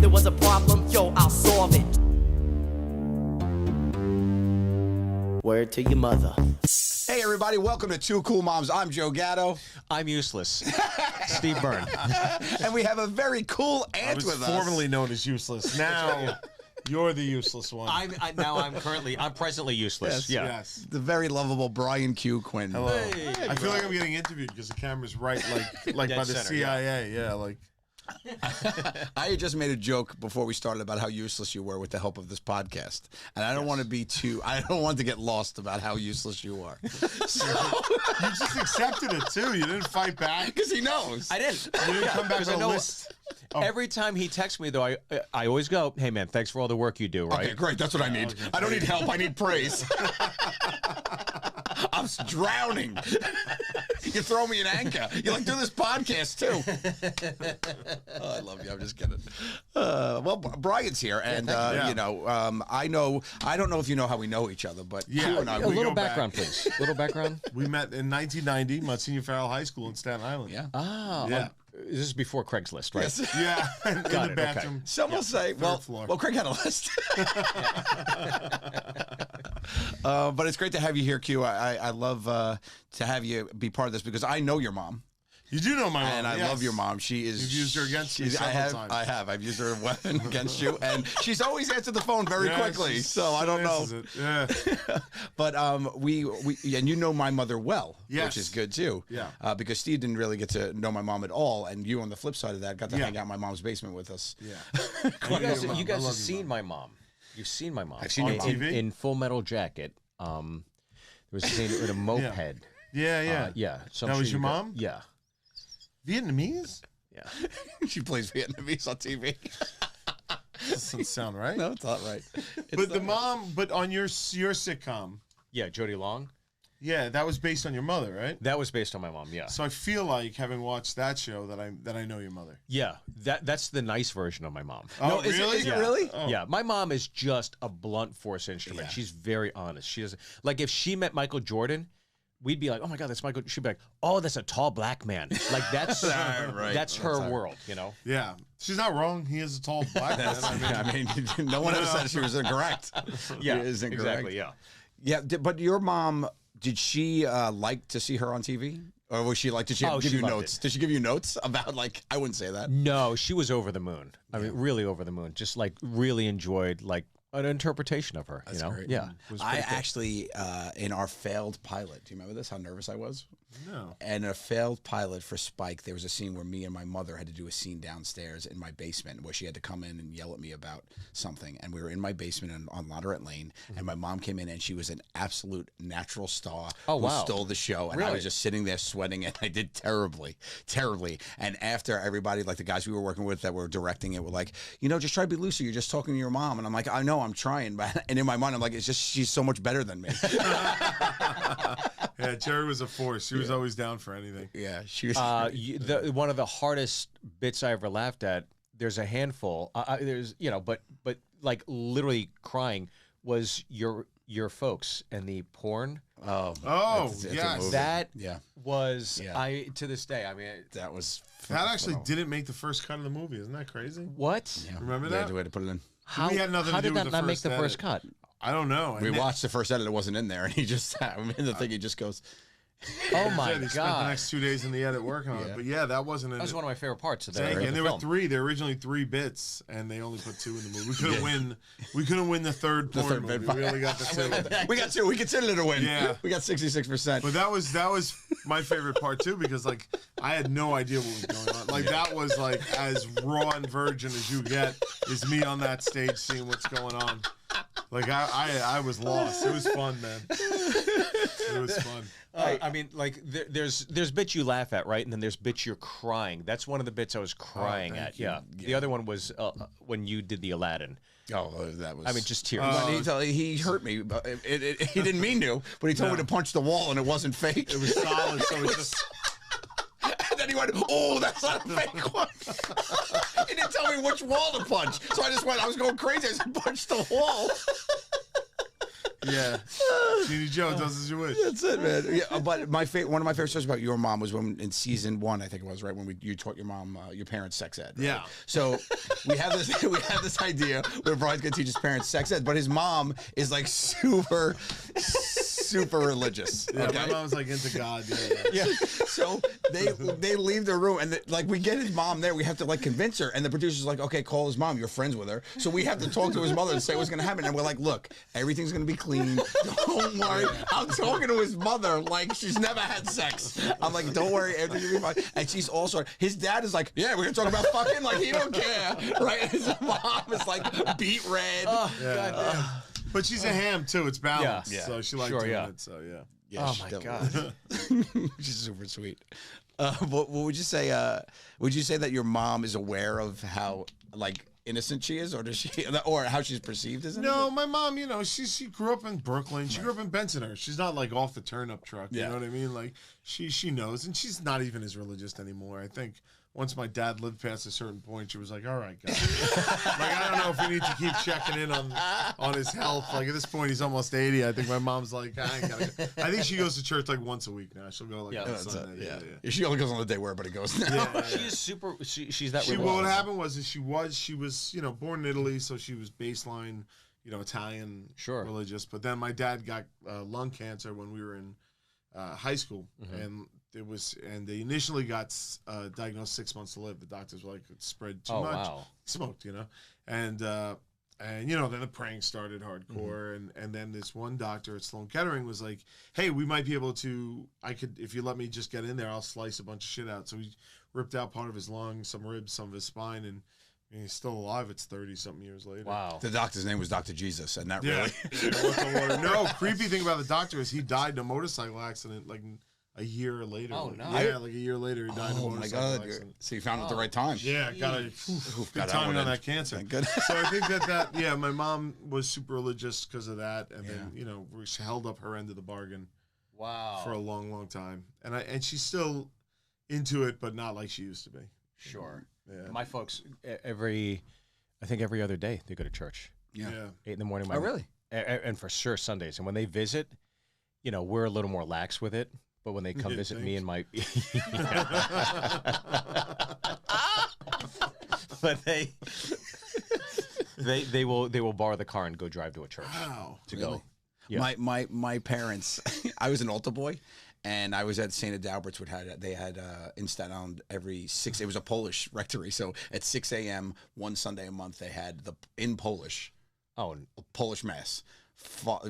there was a problem, yo, I'll solve it. Word to your mother. Hey, everybody, welcome to Two Cool Moms. I'm Joe Gatto. I'm useless. Steve Byrne. And we have a very cool aunt with us. Formerly known as useless. Now you're the useless one. I'm presently useless. Yes. The very lovable Brian Q. Quinn. Hello. Hey, I feel like I'm getting interviewed because the camera's right, like Dead by the center, CIA. Yeah, like. I had just made a joke before we started about how useless you were with the help of this podcast. And I don't want to be I don't want to get lost about how useless you are. So, You just accepted it too. You didn't fight back. because he knows. I didn't. You didn't come back with I a know list. Every time he texts me, though, I always go, "Hey, man, thanks for all the work you do." Right? Okay, great. That's what I need. I don't need help. I need praise. I'm drowning. You throw me an anchor. You like do this podcast too. Oh, I love you. I'm just kidding. Well, Brian's here, and you. you know, I don't know if you know how we know each other, but Yeah. Q and I, A we little go back. background, please. Little background. We met in 1990, Monsignor Farrell High School in Staten Island. Yeah. Ah, Yeah. This is before Craigslist, right? Yes. Yeah, in Got the it, okay. bathroom. Some will say, well, floor. Craig had a list. But it's great to have you here, Q. I love to have you be part of this because I know your mom. You do know my mom, And I yes. love your mom. She is. You've used her against me several times. I have. I've used her as a weapon against you, and she's always answered the phone very quickly. So I don't know. Yeah. But we and you know my mother well, Yes. which is good too. Yeah. Because Steve didn't really get to know my mom at all, and you on the flip side of that got to Yeah. hang out in my mom's basement with us. Yeah. You guys, Mom. you I guys love have you, seen Mom. my mom. You've seen my mom. I've seen your mom. TV? in Full Metal Jacket. There was a scene with a moped. Yeah. Yeah. So That I'm was sure your you got- mom? Yeah. Vietnamese? Yeah. She plays Vietnamese on TV. Doesn't sound right. No, it's not right. But the mom, but on your sitcom, Yeah, Jody Long. yeah, that was based on your mother, right? That was based on my mom. Yeah. So I feel like having watched that show that I know your mother. Yeah. That's the nice version of my mom. Oh, is really? it really? Oh. Yeah, my mom is just a blunt force instrument. Yeah. She's very honest. She doesn't like if she met Michael Jordan, we'd be like, "Oh my God, that's Michael." She'd be like, "Oh, that's a tall black man." Like that's Right. that's her world, you know. Yeah, she's not wrong. He is a tall black man. I mean, no one ever said she was incorrect. Yeah, She is incorrect. exactly. Yeah. Yeah, but your mom, did she like to see her on TV? Or was she like, did she Oh, give she you loved notes? it. Did she give you notes about, like, I wouldn't say that. No, she was over the moon. I mean, really over the moon. Just like really enjoyed like an interpretation of her. That's you know, great. yeah. It was I pretty cool. actually, in our failed pilot, do you remember this? How nervous I was? No. And a failed pilot for Spike, there was a scene where me and my mother had to do a scene downstairs in my basement where she had to come in and yell at me about something. And we were in my basement on Lotterette Lane, and my mom came in, and she was an absolute natural star Oh, who wow. stole the show. And I Really? was just sitting there sweating, and I did terribly. And after everybody, like the guys we were working with that were directing it, were like, you know, just try to be looser. You're just talking to your mom. And I'm like, I know, I'm trying. But and in my mind, I'm like, it's just she's so much better than me. Yeah, Jerry was a force. She was always down for anything. Yeah, she was. One of the hardest bits I ever laughed at. There's a handful. There's but like literally crying was your folks and the porn. Oh, it's a yes. movie. That Yeah. was Yeah. I to this day. I mean, That was That actually didn't make the first cut of the movie. Isn't that crazy? what? Yeah. Remember We had that? to- we had to put it in. How, We had nothing to how do did with that the not make first the first edit. cut? I don't know. We watched the first edit; it wasn't in there, and he just in the thing. He just goes, Oh my He spent the God. next 2 days in the edit working on Yeah. it. But yeah, that wasn't in That was it. one of my favorite parts of Thank you. the And there were film. three. There were originally 3 bits, and they only put 2 in the movie. We couldn't win the third porn third movie. bit. We only got the 2. "We got 2. We considered it a win. Yeah. we got 66%." But that was my favorite part too, because like I had no idea what was going on. Like that was like as raw and virgin as you get is me on that stage seeing what's going on. Like I was lost. It was fun, man. It was fun. I mean, like there's bits you laugh at, right? And then there's bits you're crying. That's one of the bits I was crying at. you. Yeah. The other one was when you did the Aladdin. Oh, that was. I mean, just tears. But he hurt me. But he didn't mean to, but he told me to punch the wall, and it wasn't fake. It was solid. So it just. And then he went, "Oh, that's not a fake one." He didn't tell me which wall to punch, so I was going crazy. I said, "Punch the wall." Yeah. Jeannie Joe does as you wish. That's it, man. Yeah, but one of my favorite stories about your mom was when in season 1, I think it was, right, when you taught your mom, your parents sex ed. Right? Yeah. So we have this idea where Brian's gonna teach his parents sex ed, but his mom is like super religious. Yeah, Okay? my mom's like into God. Yeah. So they leave the room, and like we get his mom there. We have to like convince her, and the producer's like, okay, call his mom. You're friends with her, so we have to talk to his mother and say what's gonna happen. And we're like, look, everything's gonna be clean. Don't worry. I'm talking to his mother like she's never had sex. I'm like, don't worry, everything's gonna be fine. And she's also, his dad is like, yeah, we're gonna talk about fucking, like he don't care, right? And his mom is like beat red. Yeah. But she's a ham too. It's balanced, Yeah. so she likes doing it. So yeah. Yeah, Oh she my definitely- God. she's super sweet. What would you say? Would you say that your mom is aware of how like innocent she is, or does she, or how she's perceived as innocent? No, my mom, you know, she grew up in Brooklyn. She grew up in Bensonhurst. She's not like off the turnip truck. You know what I mean? Like she knows, and she's not even as religious anymore. I think once my dad lived past a certain point, she was like, "All right, guys, like I don't know if we need to keep checking in on his health. Like at this point, he's almost 80. I think my mom's like, I ain't gotta go. I think she goes to church like once a week now. She'll go like on Sunday. Yeah. She only goes on the day where everybody goes now. She's super. She's that. What happened was she was you know born in Italy, so she was baseline Italian religious. But then my dad got lung cancer when we were in high school, and they initially got diagnosed 6 months to live. The doctors were like, it spread too much. Wow. Smoked, and then the praying started hardcore, and then this one doctor at Sloan Kettering was like, hey, we might be able to, if you let me just get in there, I'll slice a bunch of shit out. So he ripped out part of his lung, some ribs, some of his spine, and he's still alive. It's 30-something years later. Wow. The doctor's name was Dr. Jesus, and that really. No, creepy thing about the doctor is he died in a motorcycle accident like a year later. Oh, no. Yeah, like a year later he died in a motorcycle accident. So you found it at the right time. Yeah, good timing on that cancer. Thank goodness. So I think that my mom was super religious because of that, and then she held up her end of the bargain. Wow. For a long, long time, and she's still into it, but not like she used to be. Sure. Yeah. My folks, every other day they go to church. Yeah. 8 in the morning. Oh, really? And for sure Sundays. And when they visit, we're a little more lax with it. But when they come visit me and my, but they will borrow the car and go drive to a church. Wow. To go. Yeah. My parents, I was an altar boy, and I was at St. Adalbert's. They had in Staten Island every 6. It was a Polish rectory, so at 6 a.m. one Sunday a month they had in Polish. Polish mass.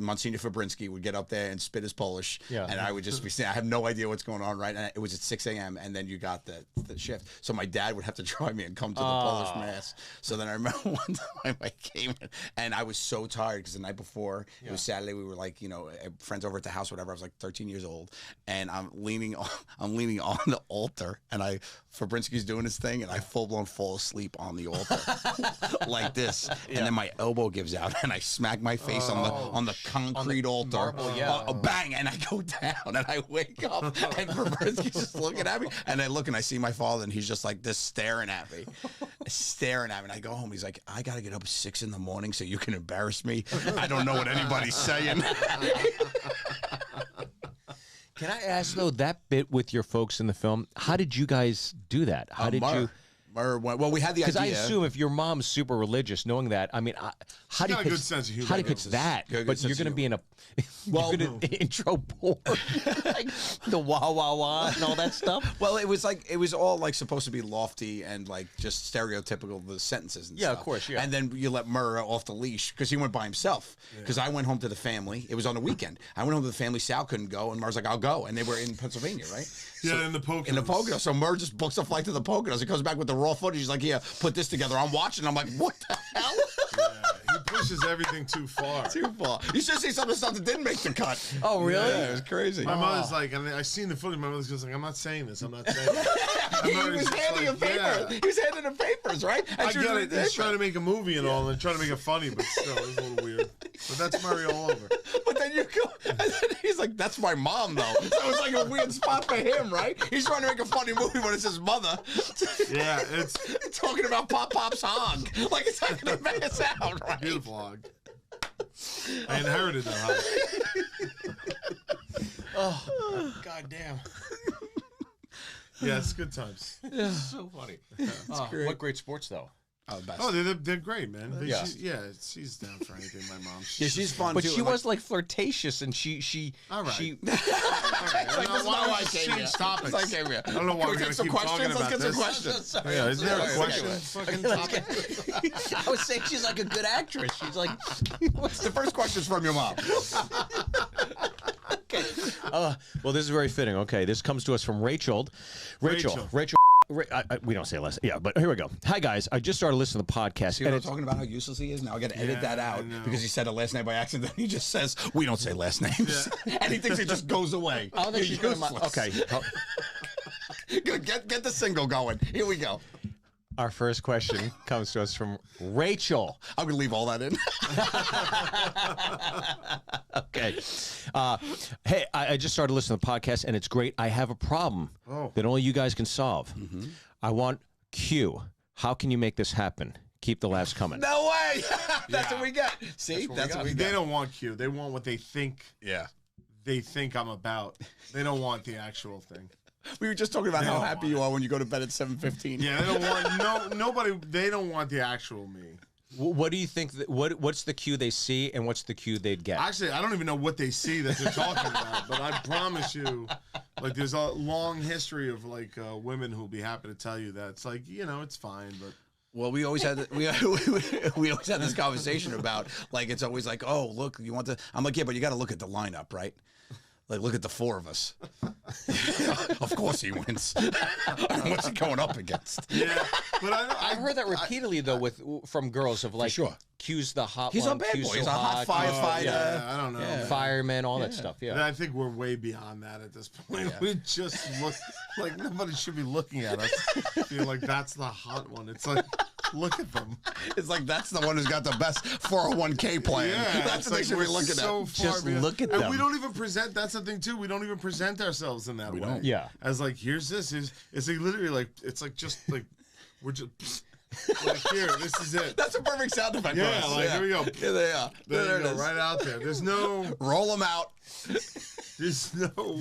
Monsignor Fabrinsky would get up there and spit his Polish, and I would just be saying, I have no idea what's going on, right? And it was at 6 a.m., and then you got the shift. So my dad would have to drive me and come to the Polish mass. So then I remember one time I came in, and I was so tired because the night before, it was Saturday, we were like, friends over at the house, whatever. I was like 13 years old, and I'm leaning on the altar, and Fabrinsky's doing his thing, and I full-blown fall asleep on the altar like this. And then my elbow gives out, and I smack my face on the concrete altar. Marble, bang, and I go down, and I wake up, and Fabrinsky's just looking at me, and I look, and I see my father, and he's just like this staring at me. And I go home. He's like, I got to get up at 6 in the morning so you can embarrass me. I don't know what anybody's saying. Can I ask, though, that bit with your folks in the film, how did you guys do that? How did you... Well, we had the idea. Because I assume if your mom's super religious, knowing that, I mean, how do you got a good sense of humor. How do you pitch that? But you're going to be in a you're going to intro board like the wah wah wah and all that stuff. Well, it was all like supposed to be lofty and like just stereotypical the sentences and stuff. Of course, yeah. And then you let Murrah off the leash because he went by himself. Because I went home to the family. It was on the weekend. I went home to the family. Sal couldn't go, and Murrah's like, I'll go, and they were in Pennsylvania, right? Yeah, in the Poconos. In the Poconos. So Murrah just books a flight to the Poconos. He comes back with the raw footage. He's like, yeah, put this together. I'm watching. I'm like, what the hell? Yeah, he pushes everything too far. Too far. You should see some of the stuff that didn't make the cut. Oh, really? Yeah, it was crazy. My mother's like, and I seen the footage. My mother's just like, I'm not saying this. I'm not saying this. He was handing him papers. He was handing him papers, right? And I get it. He's trying to make a movie and all, and trying to make it funny, but still, it's a little weird. But that's Murray all over. But then you go, and then he's like, that's my mom, though. So it's like a weird spot for him, right? He's trying to make a funny movie when it's his mother. Yeah, it's talking about Pop's hog. Like it's not going to pass out, right? Beautiful hog. I inherited that hobby. Oh, goddamn. Yeah, it's good times. So funny. What great sports, though. Oh, the best. Oh, they're great, man. Yeah. She's down for anything. My mom. Yeah, she's fun But too. she and, was like flirtatious, and she All right. she. All right. Like, Why this is don't not we why I just came change here. topics? This is why I came here. I don't know why Can we're we gonna get some keep questions? talking Let's about get some this. questions. Yeah, is there a Okay, question? okay. Fucking topic. I was saying she's like a good actress. She's like, What's the first question's from your mom? okay. Well, this is very fitting. Okay, this comes to us from Rachel. Rachel. We don't say less. Yeah, but here we go. Hi guys, I just started listening to the podcast. See what I'm talking about? How useless he is. Now I got to edit that out I know. because he said a last name by accident. He just says we don't say last names, and he thinks it just goes away. I don't think she's gonna Useless. Okay. Good. Get the single going. Here we go. Our first question comes to us from Rachel. I'm gonna leave all that in. Okay. Hey, I just started listening to the podcast, and it's great. I have a problem that only you guys can solve. I want Q. How can you make this happen? Keep the laughs coming. No way. That's what we got. See, that's what we got. They don't want Q. They want what they think. Yeah. They think I'm about. They don't want the actual thing. We were just talking about how don't happy you are when you go to bed at 7:15. Yeah, they don't want nobody. They don't want the actual me. What do you think? What's the Q they see, and what's the Q they'd get? Actually, I don't even know what they see that they're talking about. But I promise you, like, there's a long history of like women who'll be happy to tell you that it's like it's fine, but. Well, we always had we always had this conversation about like it's always like, oh, look, you want to. I'm like, yeah, but you got to look at the lineup, right? Like, look at the four of us. Of course he wins. What's he going up against? Yeah, but I've heard that repeatedly though from girls of like sure. Q's the hot He's one. a bad Q's boy. so He's a hot hot, firefighter. Yeah, I don't know. Fireman, all that stuff. Yeah. I think we're way beyond that at this point. Yeah. We just look like nobody should be looking at us. Feel like that's the hot one. It's like, look at them. It's like that's the one who's got the best 401k plan. Yeah, That's what they should be looking so at. far Just beyond. look at and them. we don't even present. That's the thing too. We don't even present ourselves in that way. don't. Yeah. As like, here's this. It's like literally like it's like just like we're just like here. This is it. That's a perfect sound effect. Yeah, for us. like, here we go. Here they are. There you it go, is. right out there. There's no. Roll them out. There's no.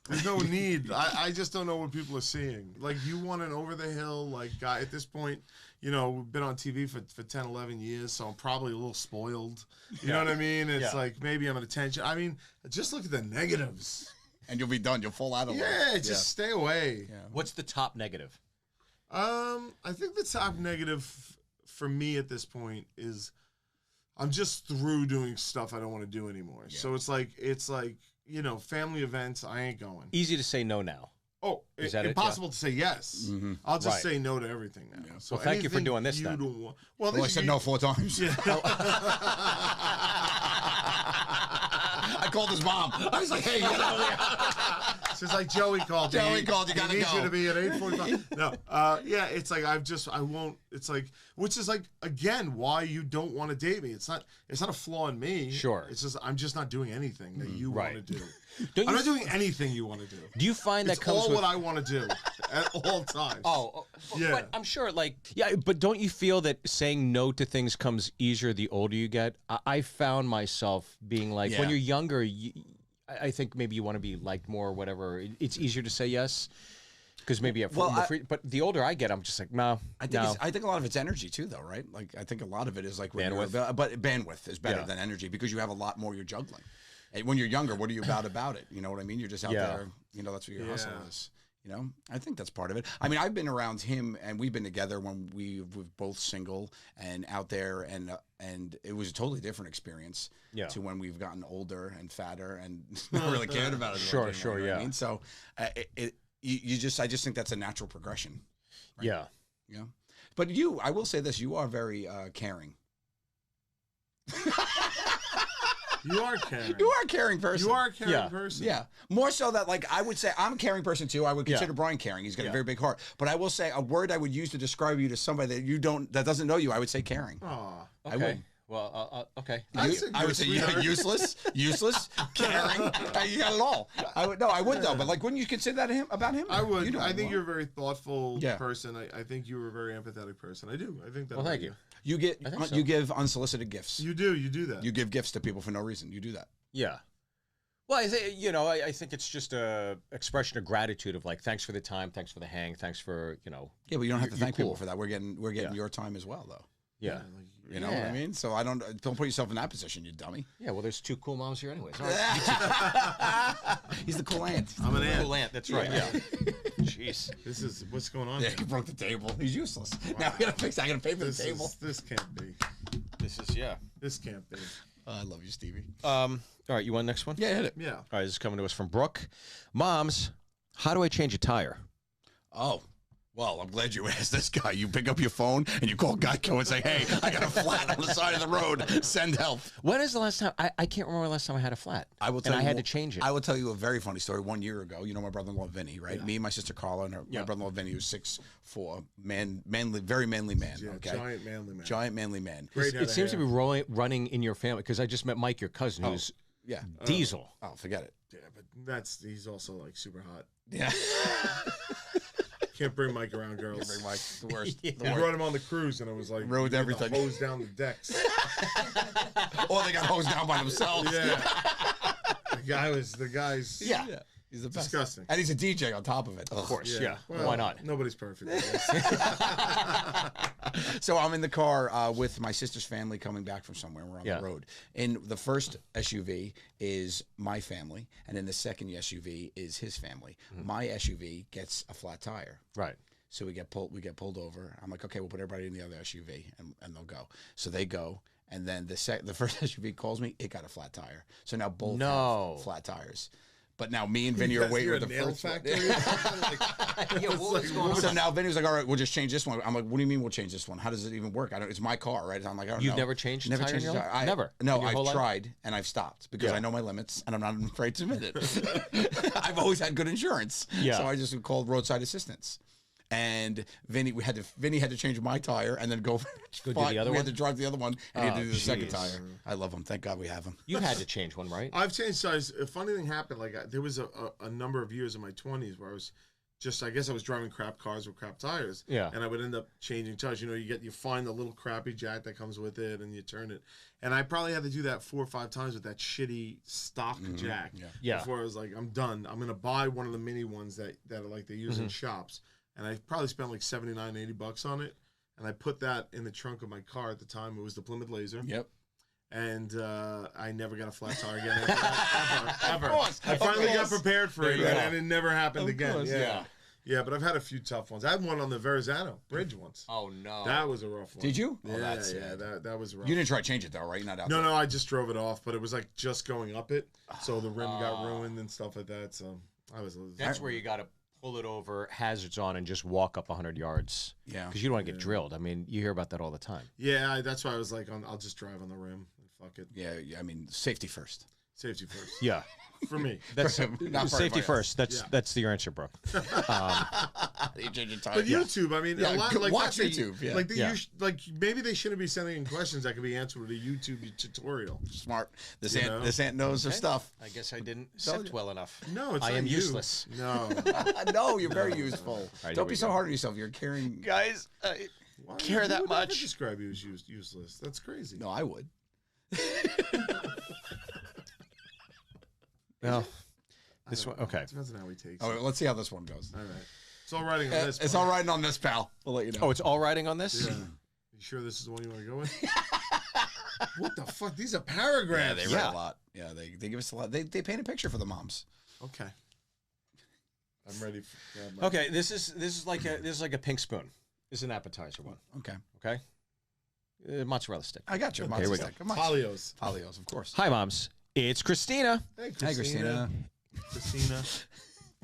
There's no need. I just don't know what people are seeing. Like, you want an over the hill, like, guy at this point, we've been on TV for 10, 11 years, so I'm probably a little spoiled. You know what I mean? It's like, maybe I'm at attention. I mean, just look at the negatives. And you'll be done. You'll fall out of love. Yeah, just stay away. Yeah. What's the top negative? I think the top negative for me at this point is I'm just through doing stuff I don't want to do anymore. Yeah. So it's like, family events, I ain't going. Easy to say no now. Oh, Is that it? impossible to say yes. Mm-hmm. I'll just Right. say no to everything now. Yeah. So Well, thank you for anything doing this you then. don't want- Well, Well, I this said you- no 4 times. I called his mom. I was like, hey, you know, It's just like Joey called. Joey me. called, you He gotta needs go. you to be at 8:45. No, yeah, it's like I won't. It's like, which is like, again, why you don't want to date me. It's not a flaw in me. Sure. It's just I'm just not doing anything that you Right. want to do. Don't I'm you- not doing anything you want to do. Do you find that It's comes all with? what I want to do at all times. Yeah. But I'm sure, but don't you feel that saying no to things comes easier the older you get? I found myself being like, Yeah. when you're younger, I think maybe you want to be liked more or whatever. It's easier to say yes because maybe you have Well, more free. But the older I get, I'm just like, no, I think no. I think a lot of it's energy too, though, right? Like I think a lot of it is like when Bandwidth. but bandwidth is better Yeah. than energy because you have a lot more you're juggling. And when you're younger, what are you about it? You know what I mean? You're just out Yeah. there. That's what your hustle Yeah. is. I think that's part of it. I mean, I've been around him, and we've been together when we were both single and out there, and it was a totally different experience Yeah. to when we've gotten older and fatter and not really cared about it. Sure, you know sure, what I yeah. mean? So, I just think that's a natural progression. Yeah. Yeah. But I will say this, you are very caring. You are caring. You are a caring person. You are a caring Yeah. person. Yeah. More so that, like, I would say I'm a caring person too. I would consider Brian caring. He's got a Yeah. very big heart. But I will say a word I would use to describe you to somebody that doesn't know you, I would say caring. Aw. I Okay. would. Well, okay. That's a I good would say sweetheart. useless, caring. You got it all. I would though. But like, wouldn't you consider that about him? I would. You know I him think well. you're a very thoughtful Yeah. person. I think you're a very empathetic person. I do. I think that. Well, thank you. You get I think so. you give unsolicited gifts. You do. You do that. You give gifts to people for no reason. You do that. Yeah. Well, I think I think it's just a expression of gratitude of like, thanks for the time, thanks for the hang, thanks for Yeah, but you don't have to You're thank cool. people for that. We're getting Yeah. your time as well, though. yeah. You know what I Yeah. mean? So I don't put yourself in that position, you dummy. Yeah, well, there's 2 cool moms here anyways. All right. He's the cool aunt. I'm an ant. Cool aunt, that's right. Yeah. Jeez. This is what's going on. Yeah, here? he broke the table. He's useless. Now I gotta fix. I gotta pay for the table. This can't be. This is This can't be. I love you, Stevie. All right, you want next one? Yeah, hit it. Yeah. All right, this is coming to us from Brooke. Moms, how do I change a tire? Oh, well, I'm glad you asked this guy. You pick up your phone and you call Gatto and say, "Hey, I got a flat on the side of the road. Send help." When is the last time? I can't remember the last time I had a flat. I will tell and you. I had to change it. I will tell you a very funny story. 1 year ago, you know my brother-in-law Vinny, right? Yeah. Me and my sister Carla and my Yeah. brother-in-law Vinny, who's 6'4", manly, very manly man. Yeah. Okay, Giant manly man. giant manly man. Great head it of seems to hair. be running in your family because I just met Mike, your cousin, who's Yeah. diesel. Oh, forget it. Yeah, but he's also like super hot. Yeah. Can't bring Mike around girls. Bring Mike, the worst. Yeah. The We worst. brought him on the cruise, and it was like Ruined you had everything. to hose down the decks. Or they got hosed down by themselves. Yeah, the guy's Yeah. He's the best. disgusting. And he's a DJ on top of it. Of course, yeah. Well, Why not? Nobody's perfect. I guess. So I'm in the car with my sister's family coming back from somewhere. We're on Yeah. the road. In the first SUV is my family, and in the second SUV is his family. My SUV gets a flat tire. Right. So we get pulled over. I'm like, okay, we'll put everybody in the other SUV, and they'll go. So they go, and then the first SUV calls me. It got a flat tire. So now both No. have flat tires. But now me and Vinny are waiting You're with a the nail first one. factory. or something? Like, Yeah, what was going on? So now Vinny was like, all right, we'll just change this one. I'm like, what do you mean we'll change this one? How does it even work? It's my car, right? I'm like, I don't know. You've never changed a Never tire in changed your a life? tire. Never? No, In your whole I've life? tried and I've stopped because Yeah. I know my limits and I'm not afraid to admit it. I've always had good insurance. Yeah. So I just called roadside assistance. And Vinny had to change my tire and then go do the other we one? had to drive the other one and he had Oh, to do the second jeez. tire. I love him. Thank God we have him. You had to change one, right? I've changed size. A funny thing happened. Like there was a number of years in my 20s where I was I guess I was driving crap cars with crap tires. Yeah. And I would end up changing tires. You know, you find the little crappy jack that comes with it, and you turn it. And I probably had to do that 4 or 5 times with that shitty stock jack. Yeah. Before I was like, I'm done. I'm gonna buy one of the mini ones that are like they use in shops. And I probably spent like $79, $80 on it. And I put that in the trunk of my car at the time. It was the Plymouth Laser. Yep. And I never got a flat tire again. After that, ever. course, I of finally got course. prepared for it, There you and it never happened again. course, Yeah. Yeah, but I've had a few tough ones. I had one on the Verrazano Bridge once. Oh, no. That was a rough one. Did you? Yeah, Oh, that's yeah, sad. that was rough. You didn't try to change it though, right? You're not out No, there. no, I just drove it off, but it was like just going up it, so the rim got ruined and stuff like that. So I was. That's where you got to pull it over, hazards on, and just walk up 100 yards. Yeah. Because you don't want to get drilled. I mean, you hear about that all the time. Yeah, that's why I was like, I'll just drive on the rim and fuck it. Yeah, I mean, safety first. Safety first. Yeah. For me. That's Not for safety everybody first. That's Yeah. that's your answer, bro. You change your tire. But YouTube, I mean, Yeah, a lot like watch that's YouTube, yeah. Like Yeah. like maybe they shouldn't be sending in questions that could be answered with a YouTube tutorial. Smart. This You ant, know? this ant knows her stuff. I guess I didn't sit well enough. No, it's I not am you. useless. No. No, you're very useful. here Don't we be so go. hard on yourself. You're carrying. Guys, Why Care would that you never much? describe you as useless. That's crazy. No, I would. no. This one, okay. Depends on how he takes Oh, it. let's see how this one goes. All right. It's all writing on this. It's pal. all right on this, pal. We'll let you know. Oh, it's all riding on this? Yeah. You sure this is the one you want to go with? What the fuck? These are paragraphs. they write a lot. Yeah, they give us a lot. They paint a picture for the moms. Okay. I'm ready. For, Okay, this is like a pink spoon. This is an appetizer one. Okay, Okay, mozzarella stick. I got you. Okay, here we go. Come on. Polios. Polios, of course. Hi, moms. It's Christina, Hey, Hi, Christina. Christina.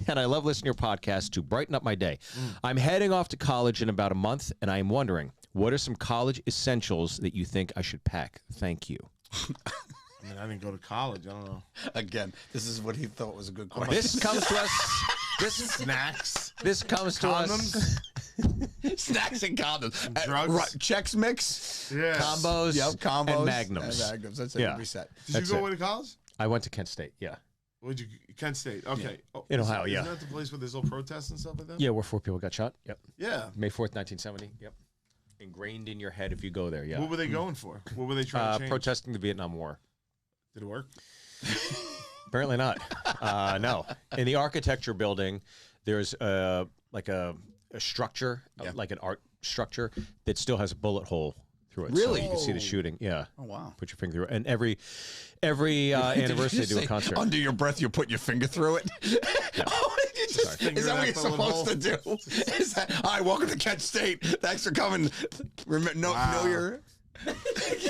and I love listening to your podcast to brighten up my day. I'm heading off to college in about a month, and I am wondering, what are some college essentials that you think I should pack? Thank you. I mean, I didn't go to college. I don't know. Again, this is what he thought was a good question. This comes to us. Snacks. This comes to us. Snacks and condoms. drugs. Right, Chex Mix. Yeah. Combos, Yep, combos. and magnums. And magnums. That's it. Yeah. Reset. Did That's you go it. away to college? I went to Kent State. Yeah. Would you Kent State? Okay. Oh, In Ohio, isn't yeah. that the place where there's all protests and stuff like that? Yeah, where 4 people got shot. Yep. Yeah. May 4th, 1970. Yep. Ingrained in your head if you go there. Yeah. What were they going for? What were they trying to change? Protesting the Vietnam War. Did it work? Apparently not. No. In the architecture building, there's like a structure, like an art structure that still has a bullet hole through it. Really? So you can see the shooting. Yeah. Oh, wow. Put your finger through it. And every anniversary they do a concert. Under your breath, you put your finger through it. Oh, you just, is that what you're supposed to do? Is that, all right, welcome to Kent State. Thanks for coming. Know your...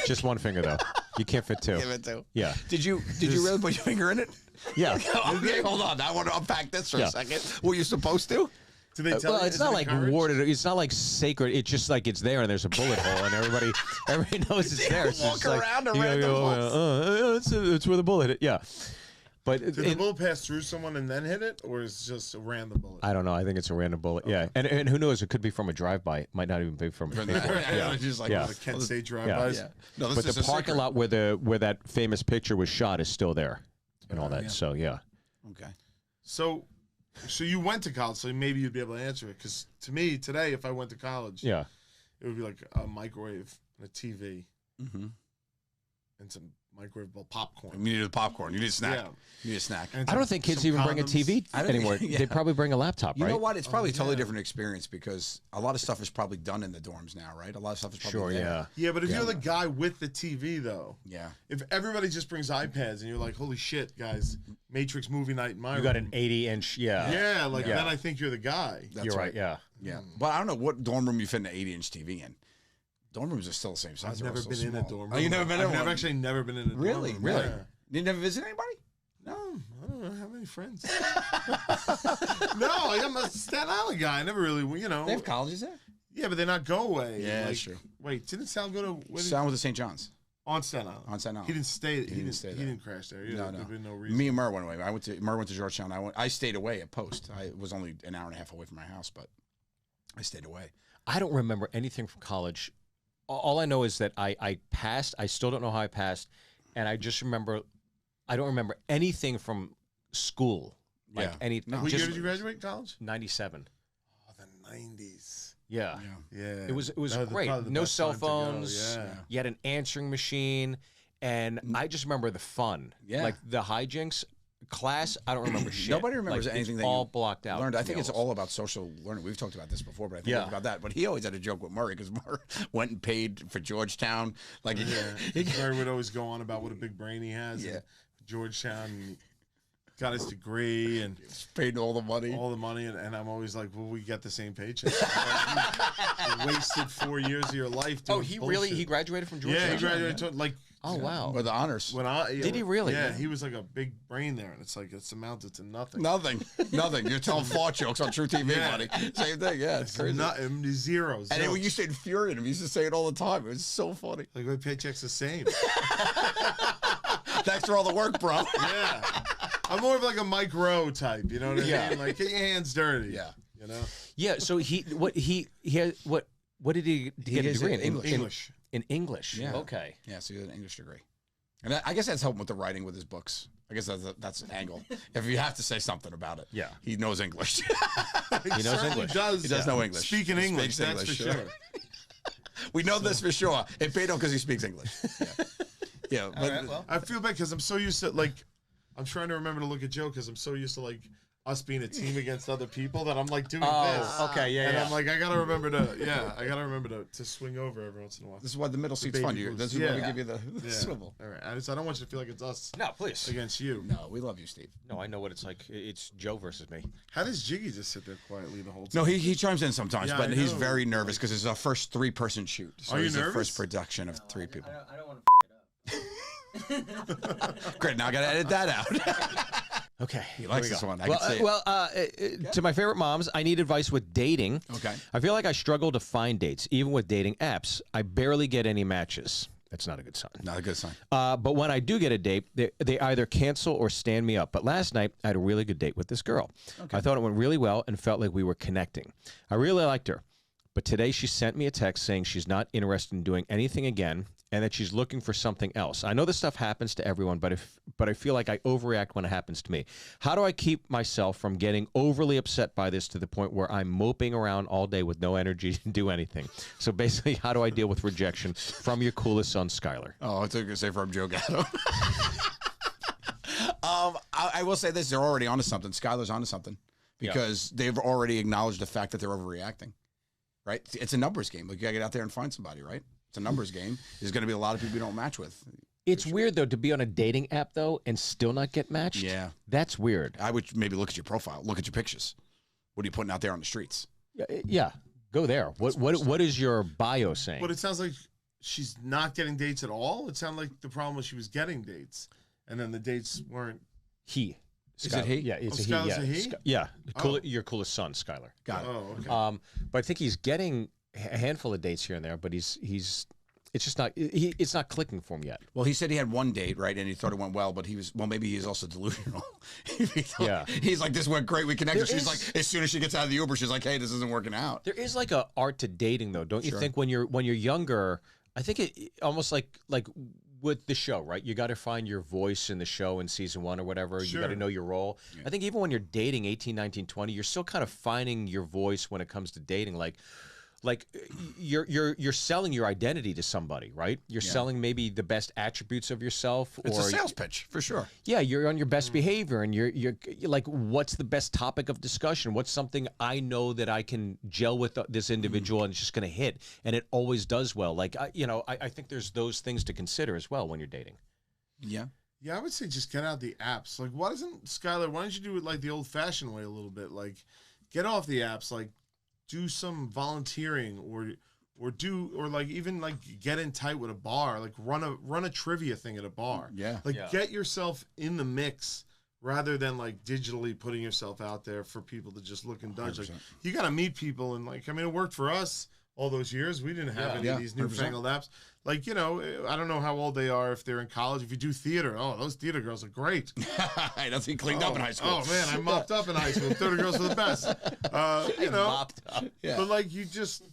Just one finger though. You can't fit two. Give it to. Yeah. Did you really put your finger in it? Yeah. Okay, hold on. I want to unpack this for a second. Were you supposed to? Did they tell Well, you? it's Is not it like encouraged? warded. It's not like sacred. It's just like it's there, and there's a bullet hole, and everybody knows it's there. It's walk just like, around you random holes. it's where the bullet hit. Yeah, but Did the bullet pass through someone and then hit it, or is it just a random bullet? I don't know. I think it's a random bullet. Yeah, and who knows? It could be from a drive-by. It might not even be from a paintball. Yeah. Just like, Yeah. The Kent State Yeah. drive-bys. Yeah. No, this But is the a parking secret. lot where that famous picture was shot is still there, and all that. So yeah. Okay. So you went to college, so maybe you'd be able to answer it. Because to me, today, if I went to college, Yeah. it would be like a microwave and a TV Mm-hmm. and some microwavable popcorn. You needed a popcorn. You need a snack. Yeah. You need a snack. And I don't think kids some even bring a condoms. TV I don't anymore. think- yeah. They probably bring a laptop, You right? know what? It's probably a totally yeah. different experience because a lot of stuff is probably done in the dorms now, right? A lot of stuff is probably Sure. there. Yeah. Yeah, but if you're the guy with the TV, though, Yeah. if everybody just brings iPads and you're like, holy shit, guys, Matrix movie night in my You got room. an 80-inch. Yeah. Yeah, like Yeah. then I think you're the guy. That's You're right. Yeah. Yeah. But I don't know what dorm room you fit an 80-inch TV in. Dorm rooms are still the same size. I've They're all never so been in a small. dorm room. Oh, you never been in I've one? actually never been in a dorm Really? room. Really? Yeah. You never visit anybody? No, I don't have any friends. No, I'm a Staten Island guy. I never really, They have colleges there? Yeah, but they're not go away. Yeah, that's true. Wait, didn't Sal go to where did, Sound with the St. John's. on Staten Island? On Staten Island. He didn't stay. He didn't stay He there. didn't crash there. No, no. There'd been no reason. Me and Murr went away. Murr went to Georgetown. I stayed away at Post. I was only an hour and a half away from my house, but I stayed away. I don't remember anything from college. All I know is that I passed. I still don't know how I passed, and I just remember. I don't remember anything from school. Like Yeah. any. No. What just year did you graduate college? 97. Oh, the 90s. Yeah. Yeah. It was That great. probably the No best cell time to go, phones. Yeah. You had an answering machine, and I just remember the fun. Yeah. Like the hijinks. Class, I don't remember shit. Nobody remembers Like, anything it's that all you blocked out. learned. I to think be it's honest. all about social learning. We've talked about this before, but I think Yeah. about that. But he always had a joke with Murray because Murray went and paid for Georgetown. Like, Yeah. Murray would always go on about what a big brain he has. Yeah. And Georgetown. And got his degree and paid all the money. all the money, and I'm always like, well, we get the same paycheck. You wasted 4 years of your life doing Oh, he bullshit. graduated from Georgetown? Yeah, he graduated like Oh, wow. With the honors. when I Did he really? Yeah, he was like a big brain there, and it's like it's amounted to nothing. Nothing. Nothing. You're telling fart jokes on True TV, Yeah. buddy. Same thing. Yeah, it's crazy. Zero. And then when zilch. you say infuriate him, he used to say it all the time. It was so funny. like my paycheck's the same. Thanks for all the work, bro. Yeah, I'm more of like a Mike Rowe type. You know what I Yeah. mean? Like get your hands dirty. Yeah. You know, Yeah. So he had what did he get a has degree in? English. In English. Yeah. Okay. Yeah, so he had an English degree. And I guess that's helping with the writing with his books. I guess that's an angle. If you have to say something about it. Yeah. He knows English. He knows certainly English. Does, He does know English. Speaking He English, speaks that's English, for sure. sure. We know this for sure. It paid him because he speaks English. Yeah. Yeah. But, I feel bad because I'm so used to like, I'm trying to remember to look at Joe because I'm so used to like us being a team against other people that I'm like doing this. Oh, okay. Yeah. And yeah. I'm like, I gotta remember to swing over every once in a while. this is why the middle seat's baby fun. boost. This is why we Yeah. give you the Yeah. swivel. All right, I don't want you to feel like it's us no, please. against you. No, we love you, Steve. No, I know what it's like. It's Joe versus me. How does Jiggy just sit there quietly the whole time? No, he chimes in sometimes, Yeah, but I he's know. very nervous because it's our first 3-person shoot. So Are you it's the nervous? first production of 3 people. I don't want to Great, now I got to edit that out. Okay. He likes here we this go. one. I Well, can see it. to my favorite moms, I need advice with dating. Okay. I feel like I struggle to find dates, even with dating apps. I barely get any matches. That's not a good sign. Not a good sign. But when I do get a date, they either cancel or stand me up. But last night, I had a really good date with this girl. I thought it went really well and felt like we were connecting. I really liked her. But today she sent me a text saying she's not interested in doing anything again and that she's looking for something else. I know this stuff happens to everyone, but I feel like I overreact when it happens to me. How do I keep myself from getting overly upset by this to the point where I'm moping around all day with no energy to do anything? So basically, how do I deal with rejection from your coolest son, Skylar? Oh, I took to say from Joe Gatto. I will say this: they're already onto something. Skylar's onto something because they've already acknowledged the fact that they're overreacting. Right? It's a numbers game. Like, you gotta get out there and find somebody. Right? It's a numbers game. There's going to be a lot of people you don't match with. It's weird, though, to be on a dating app, though, and still not get matched. Yeah. That's weird. I would maybe look at your profile, look at your pictures. What are you putting out there on the streets? Yeah. Go there. What is your bio saying? But it sounds like she's not getting dates at all. It sounded like the problem was she was getting dates, and then the dates weren't. He. Is it he? Yeah, it's Skylar's a he. a he? Yeah. Your coolest son, Skylar. Got it. Oh, okay. But I think he's getting a handful of dates here and there, but it's just not it's not clicking for him yet. Well, he said he had one date, right, and he thought it went well, but maybe he's also delusional. Yeah. He's like, this went great, we connected. She's like, as soon as she gets out of the Uber, she's like, hey, this isn't working out. There is like a art to dating, though, don't you think? When you're younger, I think it almost like with the show, right? You got to find your voice in the show in season 1 or whatever. Sure. You got to know your role. Yeah. I think even when you're dating 18, 19, 20, you're still kind of finding your voice when it comes to dating. Like you're selling your identity to somebody, right? You're selling maybe the best attributes of yourself. It's a sales pitch for sure. Yeah, you're on your best behavior, and you're like, what's the best topic of discussion? What's something I know that I can gel with this individual and it's just going to hit, and it always does well. Like I think there's those things to consider as well when you're dating. Yeah. Yeah, I would say just get out the apps. Like, why don't you do it like the old-fashioned way a little bit? Like, get off the apps, like, do some volunteering or even get in tight with a bar, like run a trivia thing at a bar. Yeah. Get yourself in the mix rather than like digitally putting yourself out there for people to just look and dodge. 100%. Like, you got to meet people, and it worked for us all those years. We didn't have any of these newfangled apps. Like, I don't know how old they are, if they're in college. If you do theater, those theater girls are great. That's he cleaned up in high school. Oh, man, I mopped up in high school. Theater girls are the best. Mopped up. Yeah. But, like, you just...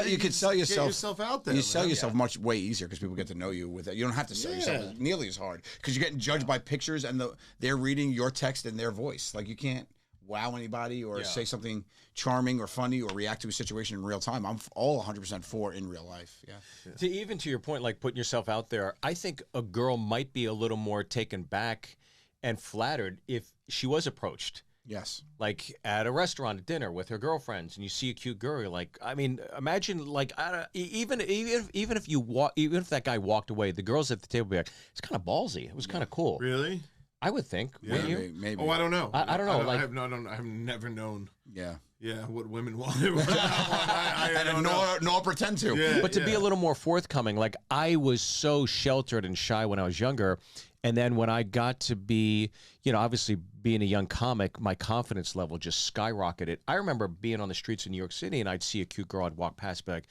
You could sell yourself. Get yourself out there. You sell yourself way easier because people get to know you with it. You don't have to sell yourself nearly as hard because you're getting judged by pictures and they're reading your text and their voice. Like, you can't wow anybody or say something charming or funny or react to a situation in real time. I'm all 100% for in real life. Yeah. To your point, like putting yourself out there, I think a girl might be a little more taken back and flattered if she was approached. Yes. Like at a restaurant at dinner with her girlfriends, and you see a cute girl. You're like, I mean, imagine like even if that guy walked away, the girls at the table would be like, it's kind of ballsy. It was kind of cool. Really? I would think. Yeah, Wouldn't you? Maybe. Oh, I don't know. I don't know. I've never known. Yeah. Yeah, what women want. I don't know. Nor pretend to. Yeah, But to be a little more forthcoming, like I was so sheltered and shy when I was younger. And then when I got to be, obviously being a young comic, my confidence level just skyrocketed. I remember being on the streets in New York City and I'd see a cute girl, I'd walk past, be like,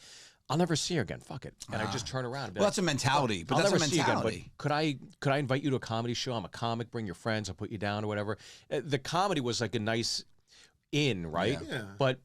I'll never see her again. Fuck it. And I'd just turn around and be Well, like, that's a mentality. But I'll that's never a see you again. But mentality. could I invite you to a comedy show? I'm a comic. Bring your friends. I'll put you down or whatever. The comedy was like a nice in, right? Yeah. But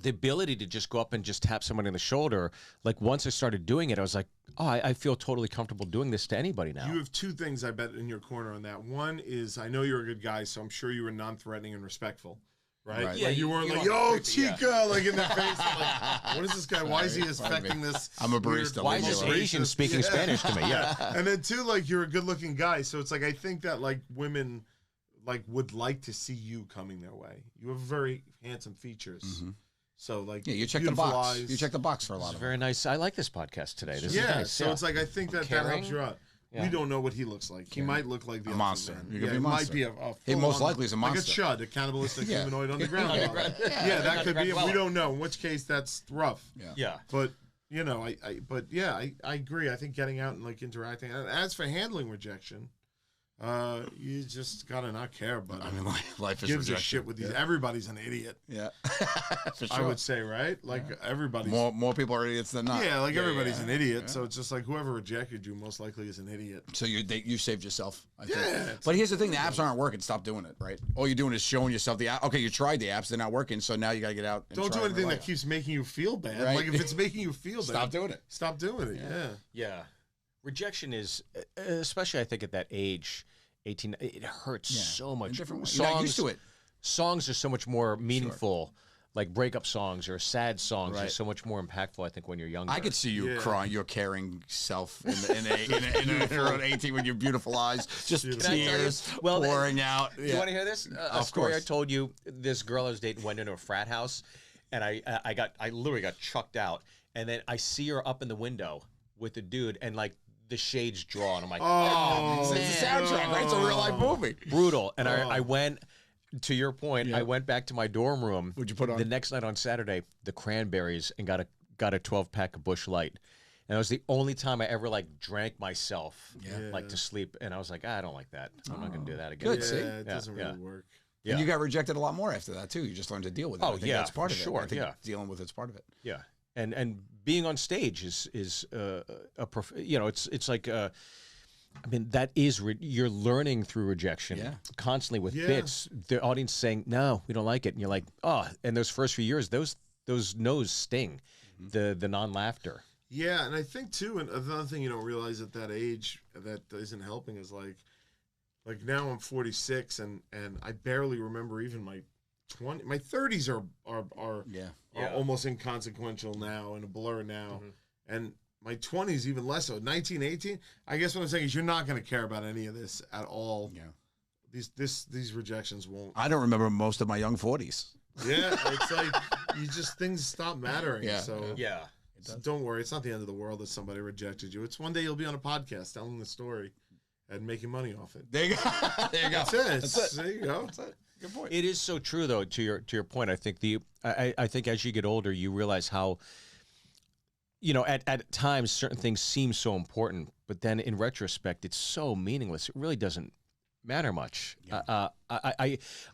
the ability to just go up and just tap someone on the shoulder, like once I started doing it, I was like, oh, I feel totally comfortable doing this to anybody now. You have two things, I bet, in your corner on that. One is, I know you're a good guy, so I'm sure you were non-threatening and respectful. Right? Yeah, Like you weren't like, yo, Chica, like in their face. Like, what is this guy? Why is he affecting this? I'm a weird- barista. Why is this Asian speaking Spanish to me? Yeah. And then two, like you're a good-looking guy, so it's like I think that like women like would like to see you coming their way. You have very handsome features. Mm-hmm. So like Yeah, you check the beautiful box. eyes. You check the box for a lot of them. Very nice. I like this podcast today. This is Yeah, nice. so it's like I think that Caring. helps you out. Yeah. We don't know what he looks like. He might look like the A Elephant monster. Man. He could be a It monster. might be a He most full-on- likely is a monster. Like a chud, a cannibalistic Yeah. humanoid underground. Underground. Yeah, that could be. Underground We don't know. In which case, that's rough. Yeah. But I agree. I think getting out and like interacting. And as for handling rejection, You just gotta not care, but I mean, life is gives a rejection. shit with these. Everybody's an idiot. Yeah, for I would say, right? Like everybody's more people are idiots than not. Yeah, like everybody's an idiot. Yeah. So it's just like whoever rejected you most likely is an idiot. So you saved yourself. I think. Yeah, But here's the thing: the apps aren't working. Stop doing it. Right? All you're doing is showing yourself the app. Okay, you tried the apps; they're not working. So now you got to get out. And Don't try do in anything real that life. keeps making you feel bad. Right. Like if it's making you feel bad, Stop doing it. Stop doing it. Yeah. Yeah. Rejection is, especially I think at that age, 18, it hurts so much. In different ways. You're not used to it. Songs are so much more meaningful. Like breakup songs or sad songs are Right. so much more impactful, I think, when you're younger. I could see you Yeah. crying, your caring self in around 18 with your beautiful eyes, just Can I tell you? tears Well, pouring out. Do you want to hear this? A Of story course. I told you. This girl I was dating went into a frat house, and I literally got chucked out. And then I see her up in the window with the dude, and like the shades draw, and I'm like, Oh, It's a soundtrack, right? It's a real life movie. brutal. And I went, to your point, Yeah. I went back to my dorm room. What'd you put on? The next night on Saturday, the Cranberries, and got a 12-pack of Busch Light. And it was the only time I ever like drank myself like to sleep. And I was like, I don't like that. I'm not gonna do that again. Good. yeah, See? it doesn't really work. Yeah. And you got rejected a lot more after that too. You just learned to deal with it. Oh, I think yeah, that's part for of it. sure, I think yeah. dealing with it's part of it. Yeah, and being on stage is it's like I mean that is you're learning through rejection constantly with bits. The audience saying no, we don't like it, and you're like oh, and those first few years those no's sting, the non-laughter. Yeah, and I think too, and another thing you don't realize at that age that isn't helping is like now I'm 46 and I barely remember even my 30s are almost inconsequential now and a blur now, and my 20s even less so. 19, 18. I guess what I'm saying is you're not going to care about any of this at all. Yeah, these rejections won't. I don't remember most of my young 40s. Yeah, it's like you just things stop mattering. Yeah, So Yeah. So don't worry, it's not the end of the world that somebody rejected you. It's one day you'll be on a podcast telling the story and making money off it. There you go. There you go. That's it. There you go. That's it. Good point. It is so true, though. To your point, I think I think as you get older, you realize how, at times certain things seem so important, but then in retrospect, it's so meaningless. It really doesn't matter much. I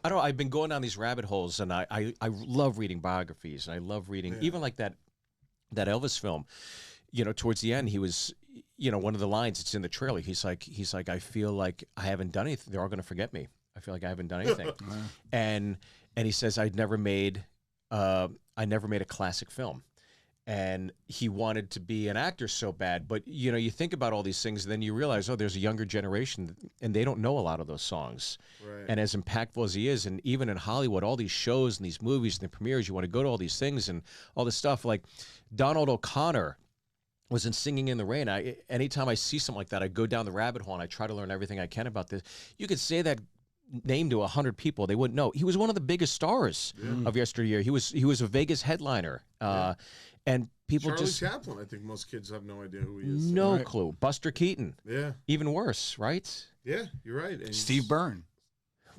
don't know. I've been going down these rabbit holes, and I love reading biographies, and I love reading even like that Elvis film. Towards the end, he was, one of the lines. It's in the trailer. He's like, I feel like I haven't done anything. They're all going to forget me. I feel like I haven't done anything. and he says, I never made a classic film. And he wanted to be an actor so bad, but you think about all these things, and then you realize, there's a younger generation, and they don't know a lot of those songs. Right. And as impactful as he is, and even in Hollywood, all these shows and these movies and the premieres, you want to go to all these things and all this stuff. Like Donald O'Connor was in Singing in the Rain. Anytime I see something like that, I go down the rabbit hole and I try to learn everything I can about this. You could say that name to 100 people, they wouldn't know. He was one of the biggest stars of yesteryear. He was a Vegas headliner. And people Charlie just Chaplin, I think most kids have no idea who he is. no clue. Buster Keaton, Yeah. even worse, right? Yeah, you're right. And Steve Byrne.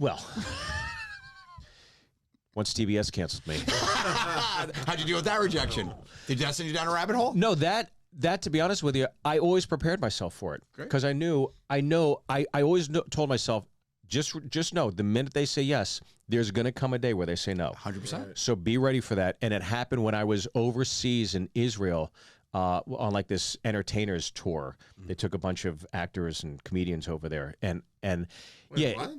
Well, once TBS canceled me. How'd you deal with that rejection? Did that send you down a rabbit hole? No, that to be honest with you, I always prepared myself for it because I always told myself, just know the minute they say yes, there's going to come a day where they say no. 100%. So be ready for that. And it happened when I was overseas in Israel on like this entertainers tour. They took a bunch of actors and comedians over there, and Wait, what?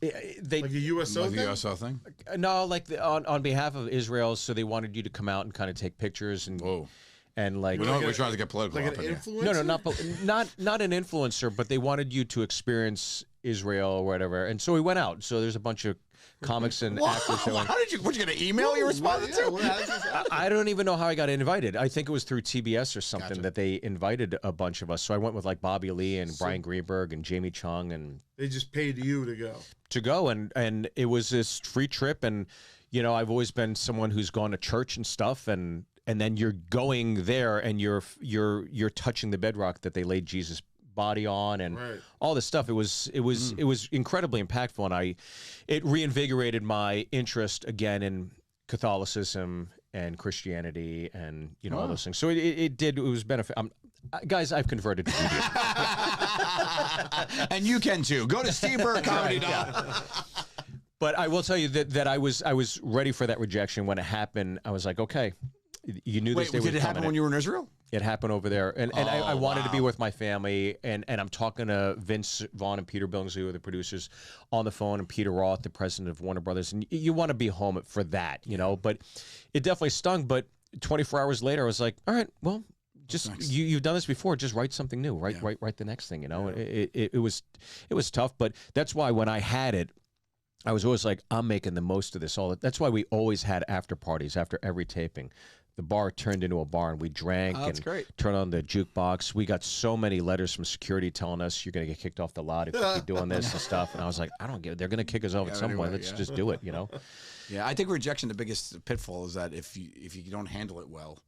they Like a USO Like thing? the USO thing? no like on behalf of Israel. So they wanted you to come out and kind of take pictures and Whoa. and like We're trying to get political Like up an in here. influencer? no, not an influencer, but they wanted you to experience Israel or whatever. And so we went out. So there's a bunch of comics and actors that went. How did you? What you gonna email you responded to? I don't even know how I got invited. I think it was through TBS or something that they invited a bunch of us. So I went with like Bobby Lee and Brian Greenberg and Jamie Chung and They just paid you to go. and it was this free trip. And I've always been someone who's gone to church and stuff, and then you're going there and you're touching the bedrock that they laid Jesus' body on and all this stuff. It was incredibly impactful, and it reinvigorated my interest again in Catholicism and Christianity and all those things. So it was benefit. Guys, I've converted to Judaism. And you can too. Go to SteveBurkeComedy.com. But I will tell you that I was ready for that rejection when it happened. I was like, okay, you knew this day was did it happen coming. when you were in Israel? It happened over there, and I wanted to be with my family, and I'm talking to Vince Vaughn and Peter Billingsley, who are the producers, on the phone, and Peter Roth, the president of Warner Brothers, and you want to be home for that, you know. But it definitely stung. But 24 hours later, I was like, all right, well, just you've done this before, just write something new, write the next thing, you know. It was tough, but that's why when I had it, I was always like, I'm making the most of this. That's why we always had after parties after every taping. The bar turned into a bar, and we drank and turned on the jukebox. We got so many letters from security telling us you're going to get kicked off the lot if you keep doing this and stuff. And I was like, I don't get it. They're going to kick us off at some point. Let's just do it, you know? Yeah, I think rejection, the biggest pitfall is that if you don't handle it well,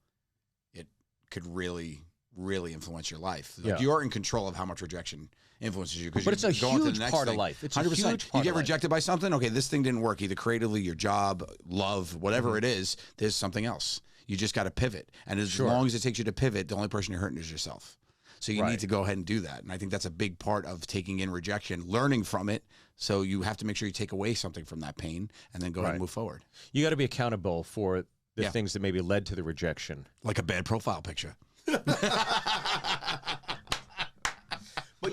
it could really, really influence your life. Like you're in control of how much rejection influences you. But it's a huge part of life. It's 100%. A huge part you get rejected by something, okay, this thing didn't work, either creatively, your job, love, whatever it is, there's something else. You just got to pivot. And as long as it takes you to pivot, the only person you're hurting is yourself. So you need to go ahead and do that. And I think that's a big part of taking in rejection, learning from it. So you have to make sure you take away something from that pain and then go ahead and move forward. You got to be accountable for the things that maybe led to the rejection. Like a bad profile picture. But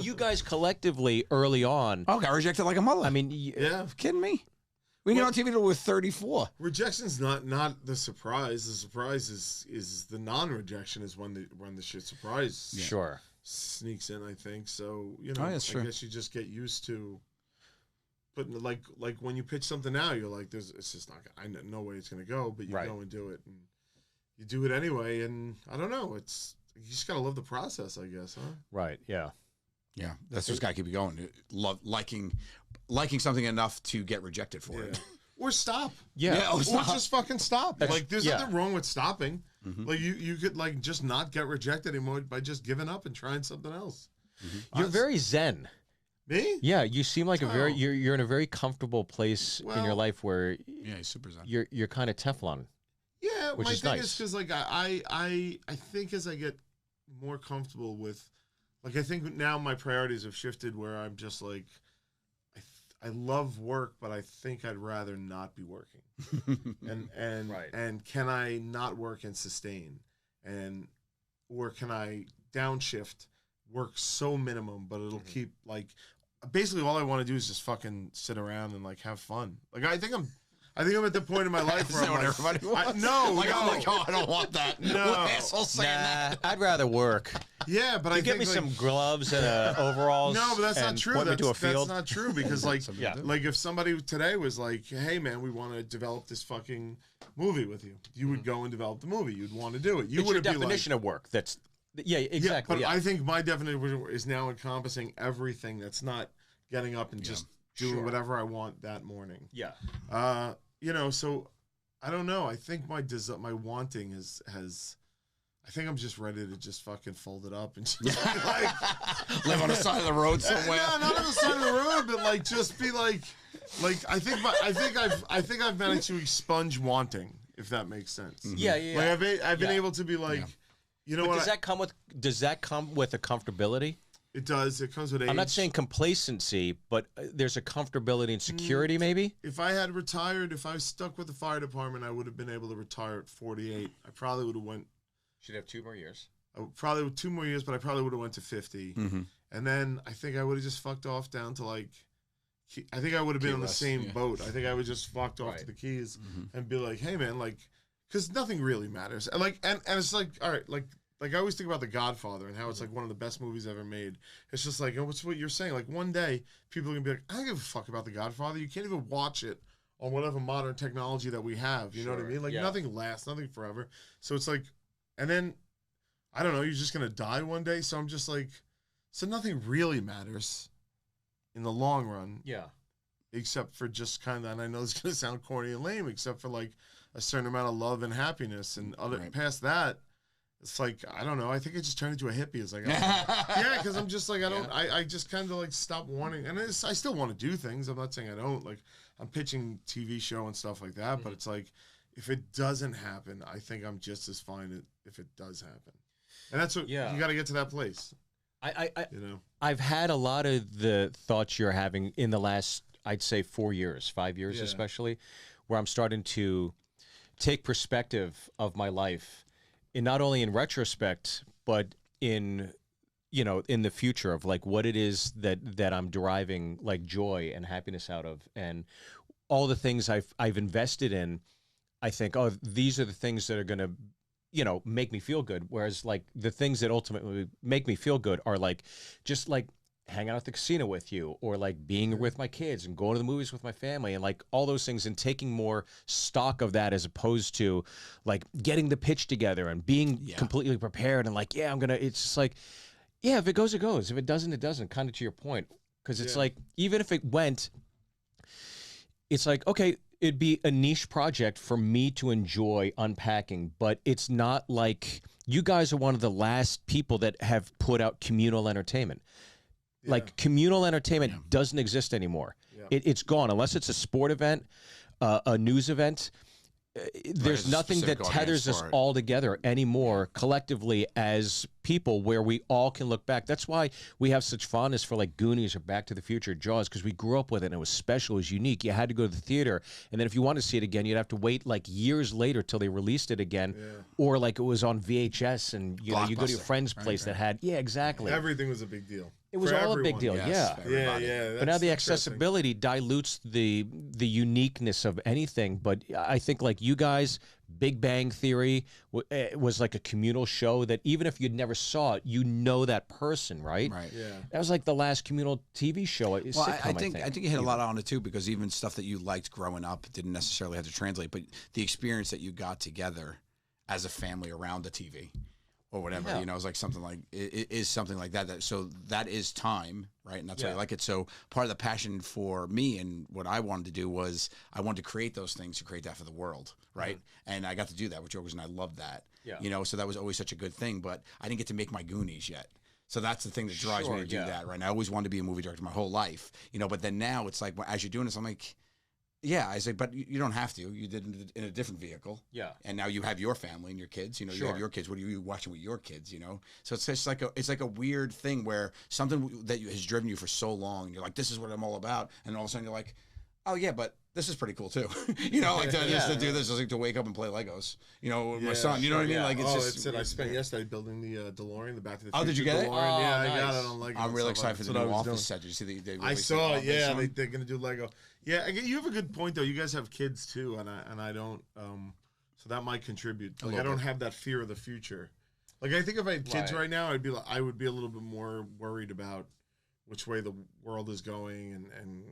you guys collectively early on. Oh, got rejected like a mother. I mean, kidding me? We get on TV till we're 34. Rejection's not the surprise. The surprise is the non-rejection is when the shit surprise sneaks in. I think so. You know, I guess you just get used to. But like when you pitch something now, you're like, it's just not. I know no way it's gonna go, but you go and do it, and you do it anyway. And I don't know. You just gotta love the process, I guess, huh? Right. Yeah. Yeah, that's what's got to keep you going. Liking something enough to get rejected for it. Or stop. Or just fucking stop. Like, there's nothing wrong with stopping. Like, you could, like, just not get rejected anymore by just giving up and trying something else. You're very zen. Me? Yeah, you seem like you're in a very comfortable place in your life where he's super zen. You're kind of Teflon. Yeah, which my is thing nice. is because, like, I think as I get more comfortable with, like, I think now my priorities have shifted where I'm just like, I love work, but I think I'd rather not be working. and can I not work and sustain? Or can I downshift, work so minimum, but it'll keep, like, basically all I want to do is just fucking sit around and, like, have fun. Like, I think I'm at the point in my life where I'm like, everybody wants? I'm like, oh, I don't want that. No. Asshole saying that. I'd rather work. Yeah, but I give think, me like, some gloves and overalls. No, but that's not true. Point me to a field. That's not true because, like, like if somebody today was like, "Hey, man, we want to develop this fucking movie with you," you would go and develop the movie. You'd want to do it. You would be definition of work. That's exactly. But I think my definition is now encompassing everything that's not getting up and just doing whatever I want that morning. Yeah. You know, so I don't know. I think my wanting has. I think I'm just ready to just fucking fold it up and just like live on the side of the road somewhere. No, not on the side of the road, but like just be like I think I've managed to expunge wanting, if that makes sense. Yeah. Like I've been able to be like, you know but what? Does that come with a comfortability? It does. It comes with age. I'm not saying complacency, but there's a comfortability and security, maybe? If I had retired, if I was stuck with the fire department, I would have been able to retire at 48. I probably would have went. Should have 2 more years. Probably 2 more years, but I probably would have went to 50. And then I think I would have just fucked off down to, like, I think I would have been on the same boat. I think I would just fucked off to the Keys and be like, hey, man, like, because nothing really matters. And, like, and it's like, all right, like I always think about The Godfather and how it's like one of the best movies ever made. It's just like, what's what you're saying? Like, one day people are gonna be like, I don't give a fuck about The Godfather. You can't even watch it on whatever modern technology that we have. You know what I mean? Like, nothing lasts, nothing forever. So it's like, and then I don't know, you're just gonna die one day. So I'm just like, so nothing really matters in the long run. Yeah. Except for just kind of, and I know it's gonna sound corny and lame, except for like a certain amount of love and happiness, and other past that. It's like, I don't know. I think I just turned into a hippie. It's like, yeah, because I'm just like, I just kind of like stop wanting, and I still want to do things. I'm not saying I don't. Like, I'm pitching TV show and stuff like that, but it's like, if it doesn't happen, I think I'm just as fine if it does happen. And that's what, you got to get to that place. You know. I've had a lot of the thoughts you're having in the last, I'd say 4 years, 5 years especially, where I'm starting to take perspective of my life, in not only in retrospect, but in in the future of like what it is that I'm deriving like joy and happiness out of, and all the things I've invested in. I think, oh, these are the things that are going to make me feel good. Whereas like the things that ultimately make me feel good are like just like hanging out at the casino with you, or like being with my kids and going to the movies with my family, and like all those things, and taking more stock of that as opposed to like getting the pitch together and being completely prepared and like, it's just like, if it goes, it goes. If it doesn't, it doesn't, kind of to your point. Because it's like, even if it went, it's like, okay, it'd be a niche project for me to enjoy unpacking, but it's not like you guys are one of the last people that have put out communal entertainment. Like communal entertainment doesn't exist anymore. It's gone unless it's a sport event, a news event. There's nothing that tethers us all together anymore collectively as people, where we all can look back. That's why we have such fondness for like Goonies or Back to the Future, Jaws, because we grew up with it and it was special, it was unique. You had to go to the theater, and then if you wanted to see it again, you'd have to wait like years later till they released it again, or like it was on VHS, and you go to your friend's place that had exactly. Everything was a big deal. It was all a big deal, Yes, But now the accessibility dilutes the uniqueness of anything. But I think like you guys, Big Bang Theory was like a communal show that even if you'd never saw it, that person, right? Right. Yeah. That was like the last communal TV show. Well, I think you hit a lot on it too, because even stuff that you liked growing up didn't necessarily have to translate, but the experience that you got together as a family around the TV. Or whatever, it's like something like it is something like that. So that is time, right? And that's why I like it. So part of the passion for me and what I wanted to do was I wanted to create those things, to create that for the world, right? And I got to do that with Jokers, and I loved that. Yeah. So that was always such a good thing. But I didn't get to make my Goonies yet. So that's the thing that drives me to do that, right? And I always wanted to be a movie director my whole life, But then now it's like as you're doing this, I'm like. Yeah, I say, but you don't have to. You did it in a different vehicle. Yeah. And now you have your family and your kids. You have your kids. What are you watching with your kids? So it's just like a weird thing where something that has driven you for so long, you're like, this is what I'm all about, and all of a sudden you're like, oh yeah, but this is pretty cool too. To do this, like to wake up and play Legos. With my son. You know what I mean? Like it's I spent yesterday building the DeLorean, the Back to the Future. Oh, did you get it? DeLorean. I got it on Lego. I'm really excited for the new Office set. Did you see the I saw it. Yeah, they're gonna do Lego. Yeah, you have a good point though. You guys have kids too, and I don't. So that might contribute. Like I don't have that fear of the future. Like I think if I had kids right now, I would be a little bit more worried about which way the world is going, and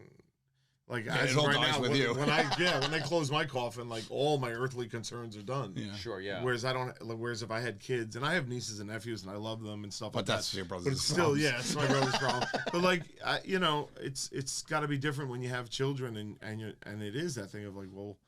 like as right now when I close my coffin, like all my earthly concerns are done. Yeah. Sure, yeah. Whereas if I had kids, and I have nieces and nephews, and I love them and stuff like that. But that's your brother's. But it's still, it's my brother's problem. But like, it's got to be different when you have children, and it is that thing of like, well,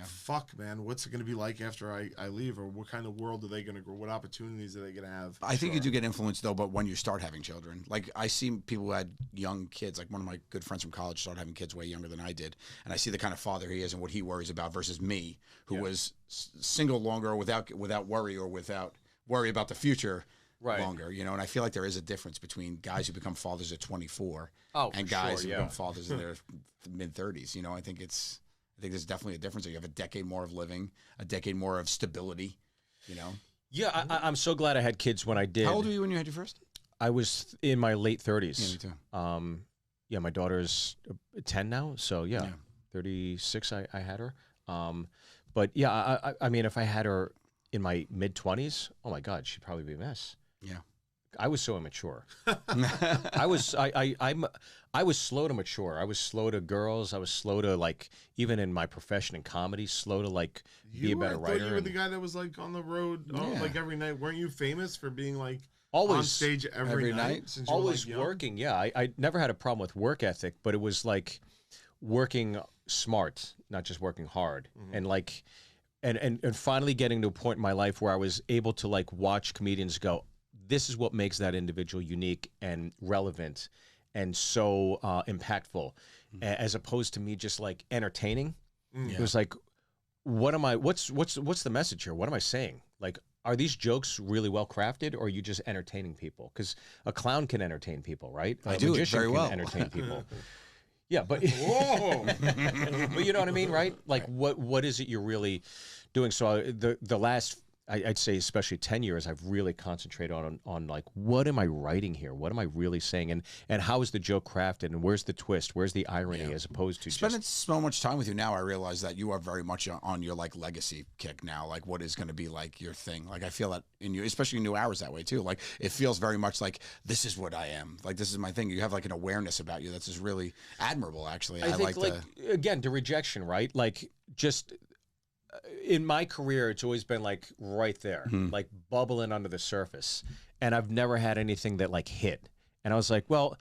fuck, man, what's it going to be like after I leave, or what kind of world are they going to grow? What opportunities are they going to have? I think you do get influenced though, but when you start having children, like I see people who had young kids, like one of my good friends from college started having kids way younger than I did, and I see the kind of father he is and what he worries about versus me, who was single longer without worry or without worry about the future. Longer, and I feel like there is a difference between guys who become fathers at 24 and guys who become fathers in their mid 30s. I think there's definitely a difference. You have a decade more of living, a decade more of stability, Yeah, I'm so glad I had kids when I did. How old were you when you had your first? I was in my late 30s. Yeah, me too. My daughter's 10 now, so 36 I had her. But yeah, I mean, if I had her in my mid 20s, oh my God, she'd probably be a mess. Yeah. I was so immature. I was slow to mature. I was slow to girls. I was slow to like, even in my profession in comedy, slow to like be a better writer. You were the guy that was like on the road like every night. Weren't you famous for being like always on stage every night? Since always you were, like, working. Yeah, I never had a problem with work ethic, but it was like working smart, not just working hard, and like, and finally getting to a point in my life where I was able to like watch comedians go, this is what makes that individual unique and relevant and so impactful, as opposed to me just like entertaining. It was like, what's the message here? What am I saying? Like, are these jokes really well crafted, or are you just entertaining people? Because a clown can entertain people, right? I A do it magician very can well. entertain people. Yeah, but Whoa! but you know what I mean, right? Like, what is it you're really doing? So the last, I'd say, especially 10 years, I've really concentrated on like, what am I writing here? What am I really saying? And how is the joke crafted? And where's the twist? Where's the irony, as opposed to Spending just so much time with you now, I realize that you are very much on your like legacy kick now. Like, what is going to be like your thing? Like, I feel that in you, especially in New Hours that way too. Like, it feels very much like this is what I am. Like, this is my thing. You have like an awareness about you that's just really admirable. Actually, I think like again, the rejection, right? Like, just in my career, it's always been like right there, like bubbling under the surface, and I've never had anything that like hit. And I was like, well,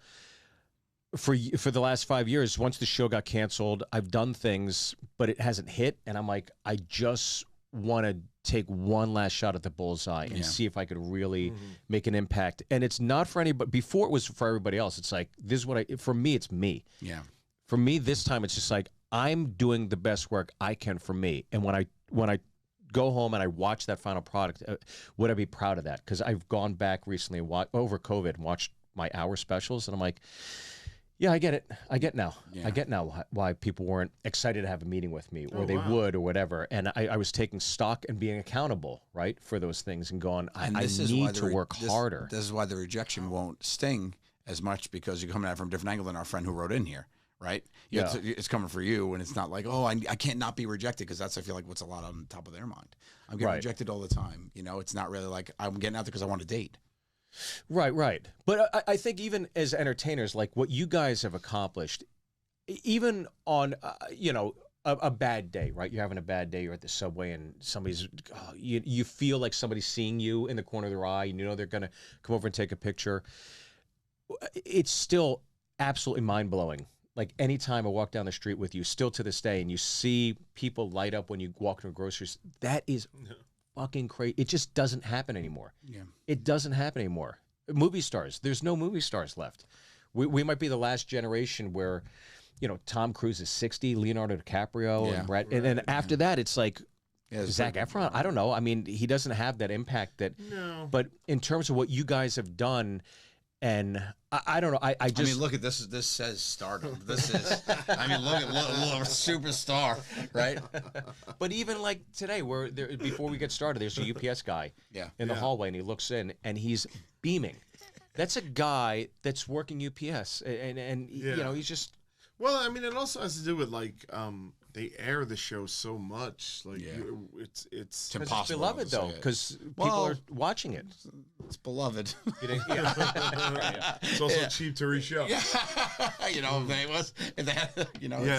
for the last 5 years, once the show got canceled, I've done things, but it hasn't hit, and I'm like, I just want to take one last shot at the bullseye and see if I could really make an impact. And it's not for anybody. Before it was for everybody else. It's like, this is what for me, it's me. Yeah. For me, this time, it's just like, I'm doing the best work I can for me. And when I go home and I watch that final product, would I be proud of that? Because I've gone back recently over COVID and watched my hour specials, and I'm like, yeah, I get it. I get now. Yeah. I get now why people weren't excited to have a meeting with me, or they would, or whatever. And I was taking stock and being accountable, right, for those things, and going, I need to work harder. This is why the rejection won't sting as much, because you're coming at it from a different angle than our friend who wrote in here. Right? Yeah. It's coming for you, and it's not like, oh, I can't not be rejected, because that's, I feel like, what's a lot on top of their mind. I'm getting rejected all the time. You know, it's not really like I'm getting out there because I want to date. Right. But I think even as entertainers, like what you guys have accomplished, even on, a bad day, right? You're having a bad day, you're at the subway, and somebody's, you feel like somebody's seeing you in the corner of their eye, and you know they're going to come over and take a picture. It's still absolutely mind-blowing. Like, anytime I walk down the street with you, still to this day, and you see people light up when you walk into a grocery store, that is fucking crazy. It just doesn't happen anymore. Yeah. It doesn't happen anymore. Movie stars, there's no movie stars left. We might be the last generation where, Tom Cruise is 60, Leonardo DiCaprio, and Brad, and then after that, it's like, Zac Efron. I don't know. I mean, he doesn't have that impact that. No. But in terms of what you guys have done. And I don't know. I just look at this. This says stardom. This is. Look at superstar, right? But even like today, before we get started, there's a UPS guy in the hallway, and he looks in, and he's beaming. That's a guy that's working UPS, and he's just. Well, I mean, it also has to do with like they air the show so much, like it's impossible. It's beloved though, because people are watching it. It's beloved. It's also cheap to reshow. It's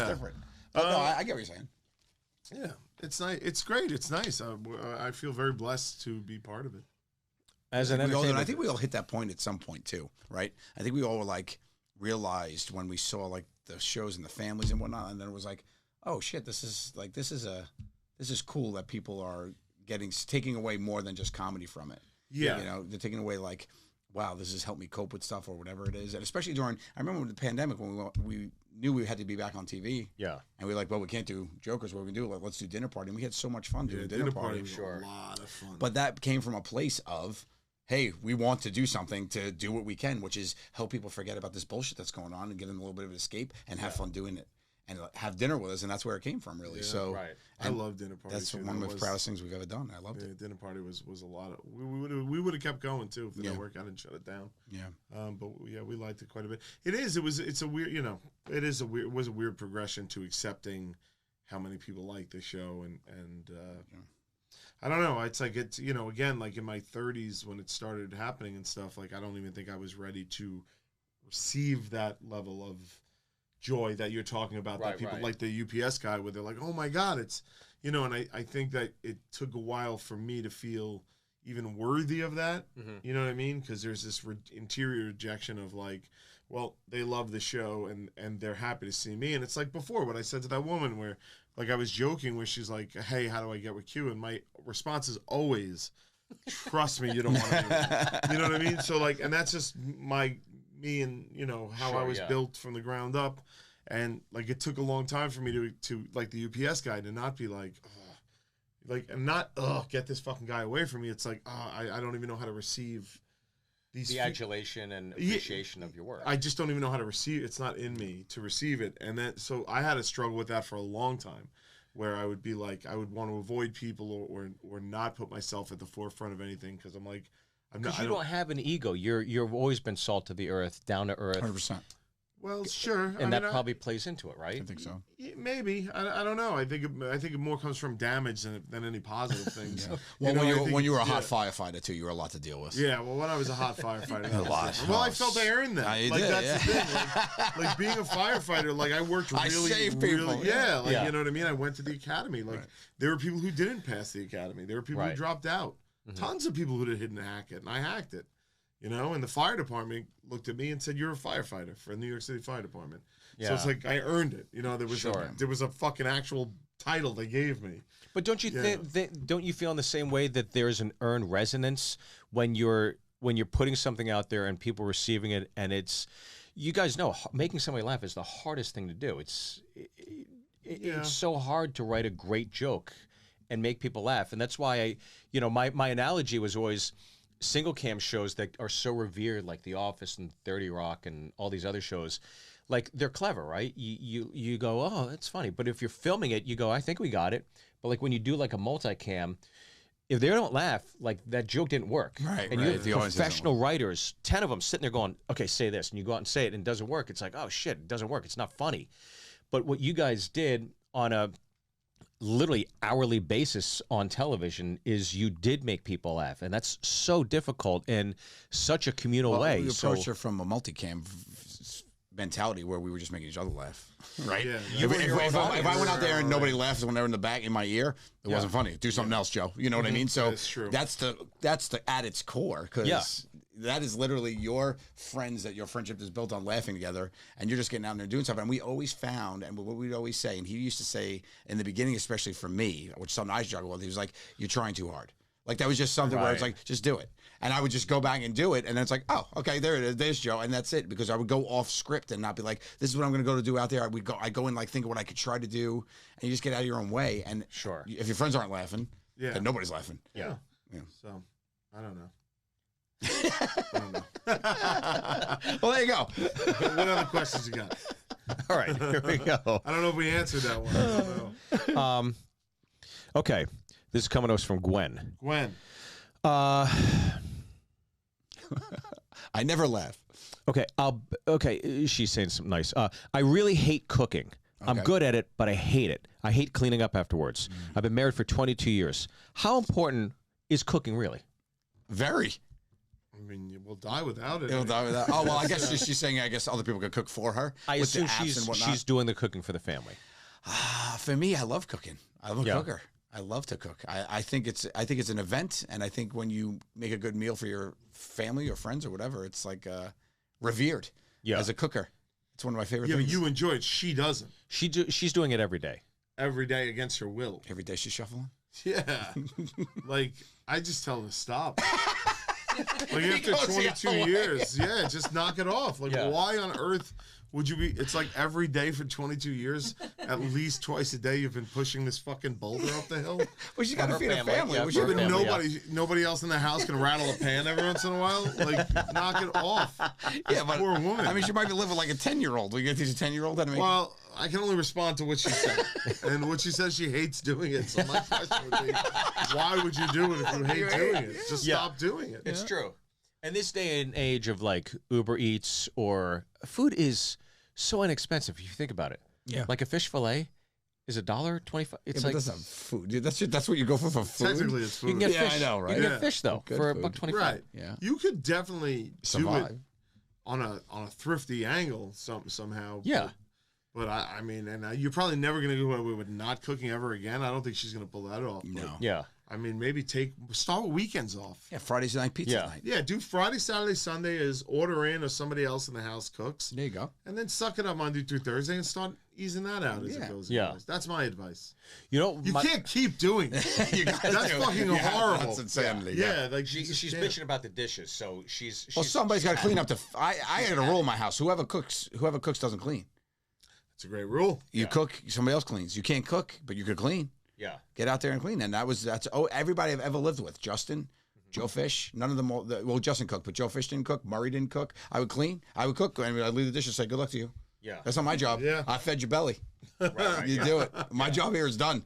different. But no, I get what you're saying. Yeah, it's nice. It's great. It's nice. I feel very blessed to be part of it. As an entertainer, I think we all hit that point at some point too, right? I think we all realized when we saw like the shows and the families and whatnot, and then it was like, oh shit, this is cool that people are taking away more than just comedy from it. Yeah, they're taking away like, wow, this has helped me cope with stuff or whatever it is, and especially I remember with the pandemic when we knew we had to be back on TV. Yeah, and we were like, well, we can't do Jokers. What we can do? Like, let's do Dinner Party, and we had so much fun doing Dinner Party. Sure, a lot of fun. But that came from a place of, hey, we want to do something to do what we can, which is help people forget about this bullshit that's going on and give them a little bit of an escape and have fun doing it and have dinner with us. And that's where it came from, really. Yeah, so I love Dinner Party. That's one of the proudest things we've ever done. I loved it. Dinner Party was a lot of, we would have kept going too if the network hadn't shut it down. Yeah. But we liked it quite a bit. It was a weird progression to accepting how many people like the show and I don't know. It's like again, like in my 30s when it started happening and stuff, like I don't even think I was ready to receive that level of joy that you're talking about. That people like the UPS guy where they're like, oh my God, it's, and I think that it took a while for me to feel even worthy of that. Mm-hmm. You know what I mean? Because there's this interior rejection of like, well, they love the show and they're happy to see me. And it's like before what I said to that woman where, like I was joking where she's like, hey, how do I get with Q? And my response is always, trust me, you don't want to do it. You know what I mean? So like, and that's just me and, how I was built from the ground up. And like, it took a long time for me to like the UPS guy to not be like, like, and not get this fucking guy away from me. It's like I don't even know how to receive the adulation and appreciation of your work. I just don't even know how to receive. It's not in me to receive it, and then so I had to struggle with that for a long time, where I would be like, I would want to avoid people or not put myself at the forefront of anything because I'm like, because you don't have an ego. You've always been salt of the earth, down to earth. 100%. Well, sure, and that probably plays into it, right? I think so. Maybe I don't know. I think it more comes from damage than any positive things. Well, when you were a hot firefighter too, you were a lot to deal with. Yeah, well, when I was a hot firefighter, a lot. Well, I felt I earned that. That's the thing. Like being a firefighter, like I worked really, I saved people. You know what I mean. I went to the academy. Like there were people who didn't pass the academy. There were people who dropped out. Tons of people who didn't hack it, and I hacked it. You know, and the fire department looked at me and said, "You're a firefighter for the New York City Fire Department." Yeah. So it's like I earned it. You know, there was a fucking actual title they gave me. But don't you don't you feel in the same way that there's an earned resonance when you're putting something out there and people receiving it, and it's, you guys know, making somebody laugh is the hardest thing to do. It's so hard to write a great joke and make people laugh, and that's why my analogy was always single cam shows that are so revered, like The Office and 30 Rock and all these other shows. Like, they're clever, right? You go, oh, that's funny. But if you're filming it, you go, I think we got it. But like when you do like a multicam, if they don't laugh, like that joke didn't work. Right. And you have professional writers, 10 of them sitting there going, okay, say this. And you go out and say it and it doesn't work. It's like, oh shit, it doesn't work. It's not funny. But what you guys did on a literally hourly basis on television is you did make people laugh, and that's so difficult in such a communal way. We approached her from a multicam mentality where we were just making each other laugh, right? Yeah. If I went out there and nobody laughs when they're in the back in my ear, it wasn't funny. Do something else, Joe. You know what I mean? So that's the at its core, because that is literally your friends that your friendship is built on laughing together, and you're just getting out there doing stuff. And we always found, and what we'd always say, and he used to say in the beginning, especially for me, which something I struggle with, he was like, "You're trying too hard." Like that was just something where it's like, just do it. And I would just go back and do it, and then it's like, oh, okay, there it is, there's Joe, and that's it. Because I would go off script and not be like, this is what I'm going to go to do out there. I go and like think of what I could try to do, and you just get out of your own way. And if your friends aren't laughing, then nobody's laughing. Yeah. So I don't know. I don't know. Well, there you go. What other questions you got? All right, here we go. I don't know if we answered that one. I don't know. Okay, this is coming to us from Gwen. Gwen. I never laugh. Okay, she's saying something nice. I really hate cooking. Okay. I'm good at it, but I hate it. I hate cleaning up afterwards. I've been married for 22 years. How important is cooking really? Very. I mean, we'll die without it. It'll die without. Oh well, I guess she's saying. I guess other people could cook for her. I assume she's doing the cooking for the family. For me, I love cooking. I'm a cooker. I love to cook. I think it's an event, and I think when you make a good meal for your family or friends or whatever, it's like revered as a cooker. It's one of my favorite things. But you enjoy it. She doesn't. She's doing it every day. Every day against her will. Every day she's shuffling. Yeah. Like I just tell her to stop. Like after 22 years, just knock it off. Like why on earth would you be? It's like every day for 22 years, at least twice a day, you've been pushing this fucking boulder up the hill. Well, she's got to feed her family. Nobody else in the house can rattle a pan every once in a while. Like, knock it off. Yeah, but poor woman. I mean, she might be living like a 10-year-old. We get these 10-year-old. Well, I can only respond to what she said, and what she says she hates doing it. So my question would be, why would you do it if you hate doing it? Just stop doing it. It's true. And this day and age of like Uber Eats or food is so inexpensive if you think about it. Yeah. Like a fish fillet is $1.25. It's like that's not food. Dude, that's what you go for food. Technically, it's food. You can get fish. I know, right? You can get fish though for $1.25. Right. Yeah. You could definitely survive do it on a thrifty angle somehow. Yeah. But I mean, and you're probably never going to go away with not cooking ever again. I don't think she's going to pull that off. No. Yeah. I mean, maybe start with weekends off. Yeah, Fridays night, pizza night. Yeah, do Friday, Saturday, Sunday is order in or somebody else in the house cooks. There you go. And then suck it up Monday through Thursday and start easing that out as it goes. Yeah. That's my advice. You can't keep doing it. That's fucking horrible. That's insanity. Yeah, like she's bitching about the dishes, so she's well, somebody's got to clean up I had a rule in my house. Whoever cooks doesn't clean. It's a great rule. You cook, somebody else cleans. You can't cook, but you could clean. Yeah. Get out there and clean. And that's everybody I've ever lived with. Justin, Joe Fish, none of them. Well, Justin cooked, but Joe Fish didn't cook. Murray didn't cook. I would clean. I would cook. I mean, I'd leave the dishes. Say good luck to you. Yeah. That's not my job. Yeah. I fed your belly. Right, You do it. My job here is done.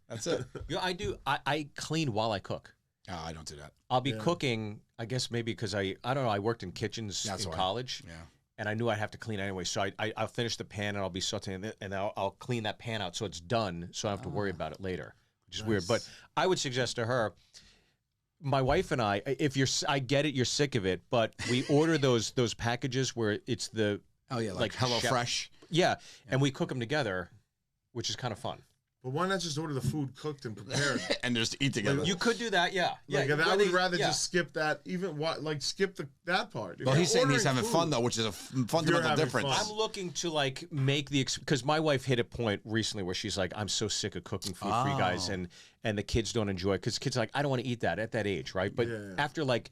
That's it. Yeah, I do. I clean while I cook. Oh, I don't do that. I'll be cooking, I guess maybe because I don't know, I worked in kitchens That's in why. college. Yeah. And I knew I'd have to clean anyway. So I'll finish the pan and I'll be sauteing it and I'll clean that pan out so it's done so I don't have to worry about it later, which is weird. But I would suggest to her, my wife and I, I get it, you're sick of it, but we order those packages where it's the Oh yeah, like Hello chef- Fresh. Yeah, and we cook them together, which is kind of fun. But why not just order the food cooked and prepared? And just eat together. You could do that, yeah. Like, yeah, I would rather just skip that. Skip that part. If Well, you're he's saying he's ordering having food- fun though, which is a fundamental having difference. fun. I'm looking to like make because my wife hit a point recently where she's like, I'm so sick of cooking food for you guys, and the kids don't enjoy it because kids are like, I don't want to eat that at that age, right? But after like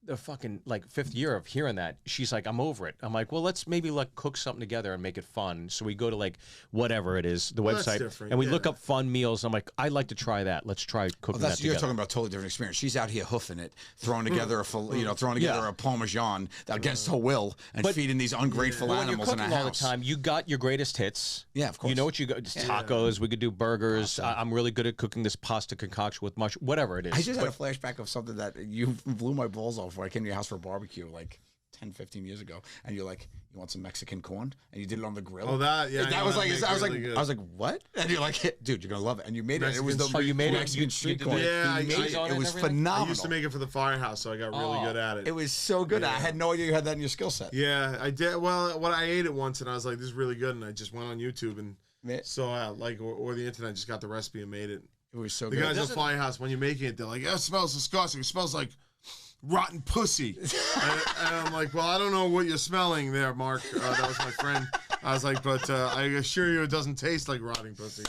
the fucking like 5th year of hearing that, she's like, I'm over it. I'm like, well, let's maybe like cook something together and make it fun. So we go to like whatever it is, the that's website, different, and we look up fun meals. I'm like, I'd like to try that. Let's try cooking that You're together. talking about a totally different experience. She's out here hoofing it, throwing together a Parmesan against her will, and feeding these ungrateful Well, when you're animals in cooking a all the house. time, you got your greatest hits. Yeah, of course. You know what you got? It's tacos. We could do burgers. I'm really good at cooking this pasta concoction with mush, whatever it is. I just had a flashback of something that you blew my balls off when I came to your house for a barbecue like 10, 15 years ago, and you're like, you want some Mexican corn? And you did it on the grill. Oh, that yeah. And I that know, was like, makes I was really like, good. I was like, what? And you're like, dude, you're gonna love it. And you made it. It was the Mexican you made it? Mexican You street did corn. it? Yeah, He made cheese on it. it It was and everything? phenomenal. I used to make it for the firehouse, so I got really good at it. It was so good. I had no idea you had that in your skill set. Yeah, I did. Well, I ate it once, and I was like, "This is really good," and I just went on YouTube and Yeah. saw or the internet, just got the recipe and made it. It was so The good. guys at the firehouse, when you're making it, they're like, "It smells disgusting. It smells like rotten pussy." and I'm like, "Well, I don't know what you're smelling there, Mark." That was my friend. I was like, "But I assure you, it doesn't taste like rotting pussy."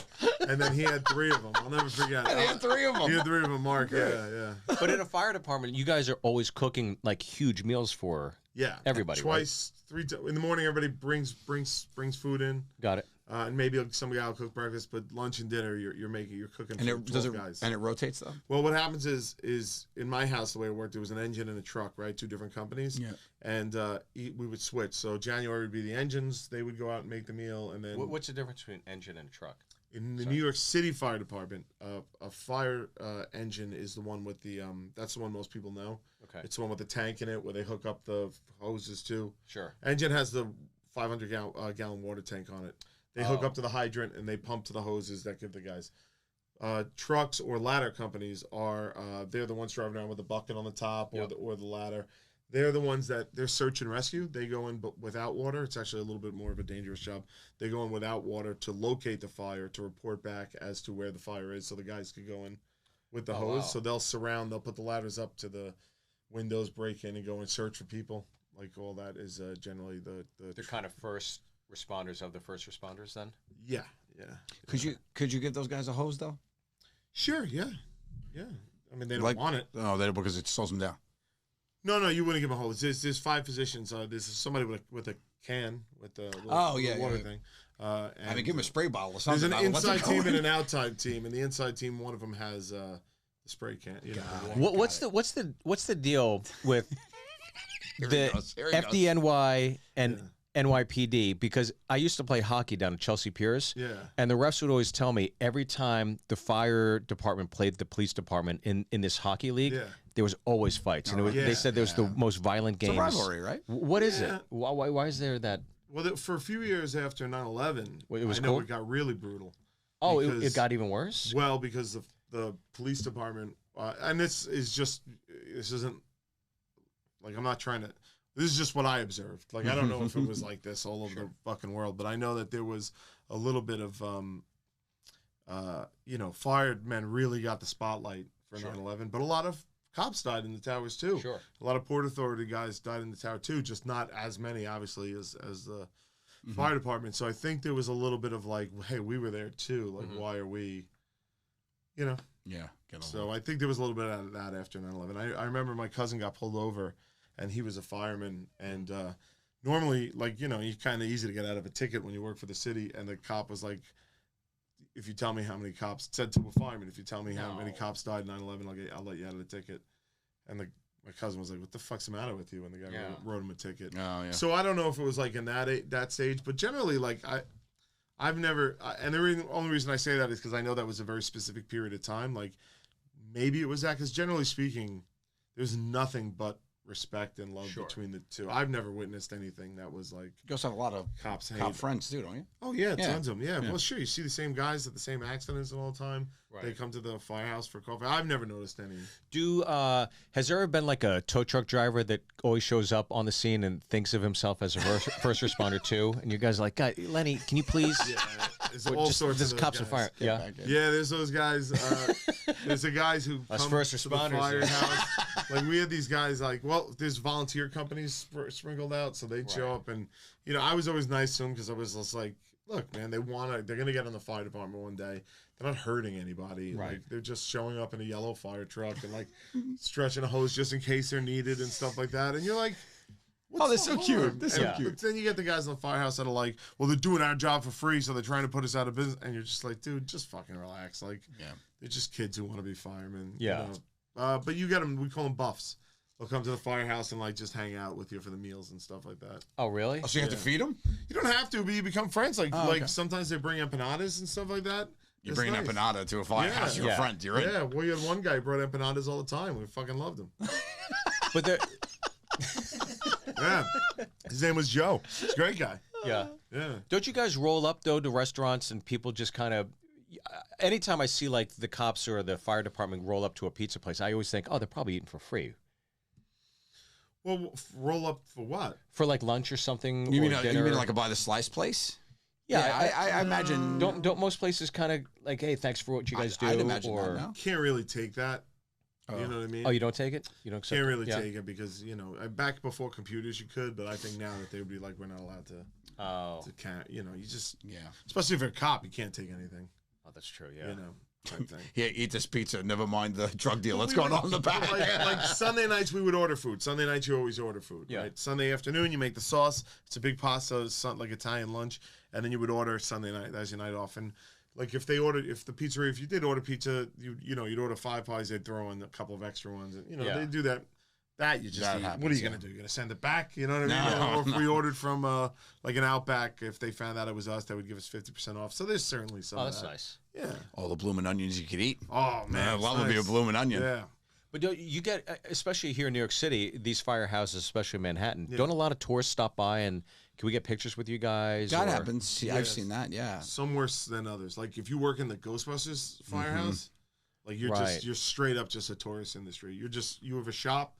And then he had 3 of them. I'll never forget. And he had 3 of them. He had 3 of them, Mark. Yeah. But in a fire department, you guys are always cooking like huge meals for Yeah. everybody. Twice, 3 in the morning. Everybody brings food in. Got it. And maybe some guy will cook breakfast, but lunch and dinner you're cooking And for it 12 guys. and it rotates though. Well, what happens is in my house, the way it worked, there was an engine and a truck, right? 2 different companies. Yeah. And we would switch. So January would be the engines. They would go out and make the meal. And then What's the difference between engine and truck? in the New York City Fire Department, a fire engine is the one with the, that's the one most people know. Okay. It's the one with the tank in it where they hook up the hoses to. Sure. Engine has the 500 gallon water tank on it. They hook up to the hydrant and they pump to the hoses that give the guys. Trucks or ladder companies are they're the ones driving around with the bucket on the top or the ladder. They're the ones that they're search and rescue. They go in without water. It's actually a little bit more of a dangerous job. They go in without water to locate the fire, to report back as to where the fire is, so the guys could go in with the hose. Wow. So they'll put the ladders up to the windows, break in, and go and search for people. Like all that is generally the They're kind of first responders of the first responders then? yeah. Could you give those guys a hose though? Sure, yeah. I mean, they don't want it. No, because it slows them down. No, you wouldn't give them a hose. There's 5 positions. There's somebody with a can with the little, water thing. I mean, give them a spray bottle or There's something. an inside team and an outside team, and the inside team, one of them has the spray can. You know, What's the deal with Here the he goes. Here he goes. FDNY and NYPD? Because I used to play hockey down at Chelsea Piers. Yeah. And the refs would always tell me every time the fire department played the police department in this hockey league, there was always fights. And they said there was the most violent games. It's a rivalry, right? What is it? Why is there that? Well, for a few years after 9/11, It was I know cool? it got really brutal. Oh, because- it got even worse? Well, because the police department, and this isn't like I'm not trying to. This is just what I observed. Like I don't know if it was like this all over the fucking world, but I know that there was a little bit of, firemen really got the spotlight for 9/11, but a lot of cops died in the towers too. Sure. A lot of Port Authority guys died in the tower too, just not as many, obviously, as the fire department. So I think there was a little bit of like, hey, we were there too. Like, why are we, Yeah. So I think there was a little bit of that after 9/11. I remember my cousin got pulled over, and he was a fireman. And normally, like, you're kind of easy to get out of a ticket when you work for the city. And the cop was like, if you tell me how many cops, said to a fireman, if you tell me how many cops died in 9/11, I'll let you out of the ticket. And my cousin was like, what the fuck's the matter with you? And the guy wrote him a ticket. Oh, yeah. So I don't know if it was like in that stage, but generally, like I've never, and the only reason I say that is because I know that was a very specific period of time. Like maybe it was that, because generally speaking, there's nothing but respect and love between the two. I've never witnessed anything that was like. You also have a lot of cops hate. cop friends too, don't you? Oh yeah, tons of them. Yeah. Well, sure. You see the same guys at the same accidents all the time. Right. They come to the firehouse for coffee. I've never noticed any. Has there ever been like a tow truck driver that always shows up on the scene and thinks of himself as a first responder too? And you guys are like, God, Lenny, can you please? Yeah, there's all sorts of those cops guys. on fire. Yeah. Yeah, there's those guys. There's the guys who come first to responders, the firehouse. Like we had these guys. Like, well, there's volunteer companies sprinkled out, so they'd show up, and I was always nice to them because I was just like, look, man, they're gonna get on the fire department one day. They're not hurting anybody. Right. Like they're just showing up in a yellow fire truck and like stretching a hose just in case they're needed and stuff like that. And you're like, Oh, they're so cute. They're so cute. But then you get the guys in the firehouse that are like, well, they're doing our job for free, so they're trying to put us out of business. And you're just like, dude, just fucking relax. Like, they're just kids who want to be firemen. Yeah. But you get them, we call them buffs. They'll come to the firehouse and like just hang out with you for the meals and stuff like that. Oh, really? Oh, so you have to feed them? You don't have to, but you become friends. Like, okay. Sometimes they bring empanadas and stuff like that. You bring an empanada to a firehouse, you're a friend. You're in. Yeah, well, you had one guy who brought empanadas all the time. We fucking loved him. But there. Yeah. His name was Joe. He's a great guy. Yeah. Yeah. Don't you guys roll up though to restaurants and people just kind of? Anytime I see like the cops or the fire department roll up to a pizza place, I always think, oh, they're probably eating for free. Well, roll up for what? For like lunch or something. You or mean dinner. like a by the slice place? Yeah, I imagine. Don't most places kind of like, hey, thanks for what you guys do? I'd imagine or that, no? Can't really take that. You know what I mean? Oh, you don't take it? You don't accept Can't really it? Yeah. take it because, back before computers you could, but I think now that they would be like, we're not allowed to can't, you just, especially if you're a cop, you can't take anything. Oh, that's true, yeah. Type thing. Yeah, eat this pizza. Never mind the drug deal. What's going on in the back? Like Sunday nights, we would order food. Sunday nights, you always order food. Yeah. Right? Sunday afternoon, you make the sauce. It's a big pasta, it's like Italian lunch, and then you would order Sunday night. That's your night off. And like if you did order pizza, you'd order 5 pies. They'd throw in a couple of extra ones. And, they do that. That you just That eat. happens, What are you gonna do? You're gonna send it back? You know what I mean? Or if we ordered from like an Outback, if they found out it was us, they would give us 50% off. So there's certainly some. Oh, of that's that. nice. Yeah. All the blooming onions you could eat. Oh man, love would be a blooming onion. Yeah. But don't you get, especially here in New York City, these firehouses, especially in Manhattan, don't a lot of tourists stop by and can we get pictures with you guys? That happens. Yeah, I've seen that. Yeah. Some worse than others. Like if you work in the Ghostbusters firehouse, like you're straight up just a tourist industry. You have a shop,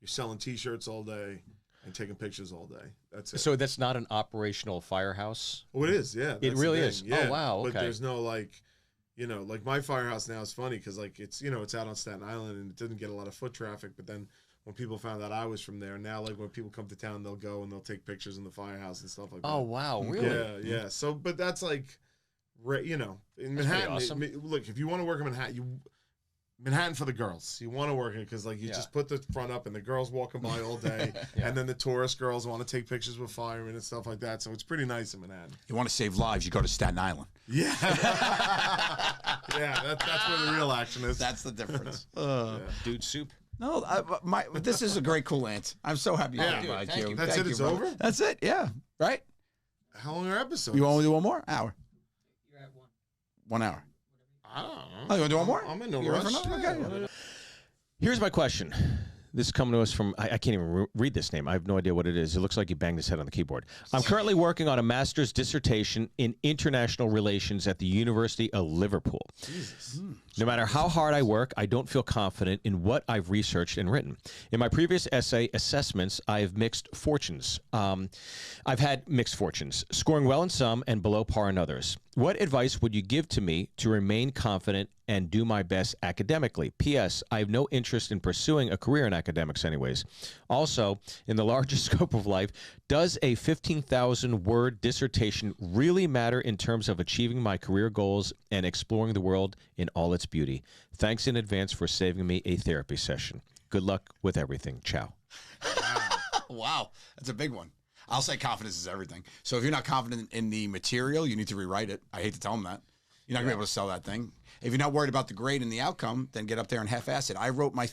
you're selling T-shirts all day and taking pictures all day. That's it. So that's not an operational firehouse? Oh, it is. Yeah, It really is. Yeah. Oh, wow. Okay. But there's no like my firehouse now is funny because like it's it's out on Staten Island and it didn't get a lot of foot traffic. But then when people found out I was from there, now like when people come to town, they'll go and they'll take pictures in the firehouse and stuff like that. Oh, wow. Really? Yeah. So, but that's like, in Manhattan. awesome. Look, if you want to work in Manhattan, Manhattan for the girls. You want to work it because like you just put the front up and the girls walking by all day, and then the tourist girls want to take pictures with firemen and stuff like that. So it's pretty nice in Manhattan. You want to save lives, you go to Staten Island. Yeah, that's where the real action is. That's the difference. Dude soup. No, this is a great cool answer. I'm so happy to dude, invite thank you. you. That's Thank it. you, It's brother. over. That's it. Yeah. Right. How long are episodes? You want to do one more hour? You're at 1. 1 hour. I don't know. Oh, you want to do one more? I'm in no You ready rush. for another? Okay. Here's my question. This is coming to us from, I can't even read this name. I have no idea what it is. It looks like he banged his head on the keyboard. I'm currently working on a master's dissertation in international relations at the University of Liverpool. Jesus. No matter how hard I work, I don't feel confident in what I've researched and written. In my previous essay assessments, I have mixed fortunes. I've had mixed fortunes, scoring well in some and below par in others. What advice would you give to me to remain confident and do my best academically? P.S. I have no interest in pursuing a career in academics anyways. Also, in the larger scope of life, does a 15,000-word dissertation really matter in terms of achieving my career goals and exploring the world in all its beauty? Thanks in advance for saving me a therapy session. Good luck with everything. Ciao. Wow. That's a big one. I'll say confidence is everything. So if you're not confident in the material, you need to rewrite it. I hate to tell them that. You're not gonna be able to sell that thing. If you're not worried about the grade and the outcome, then get up there and half-ass it. I wrote my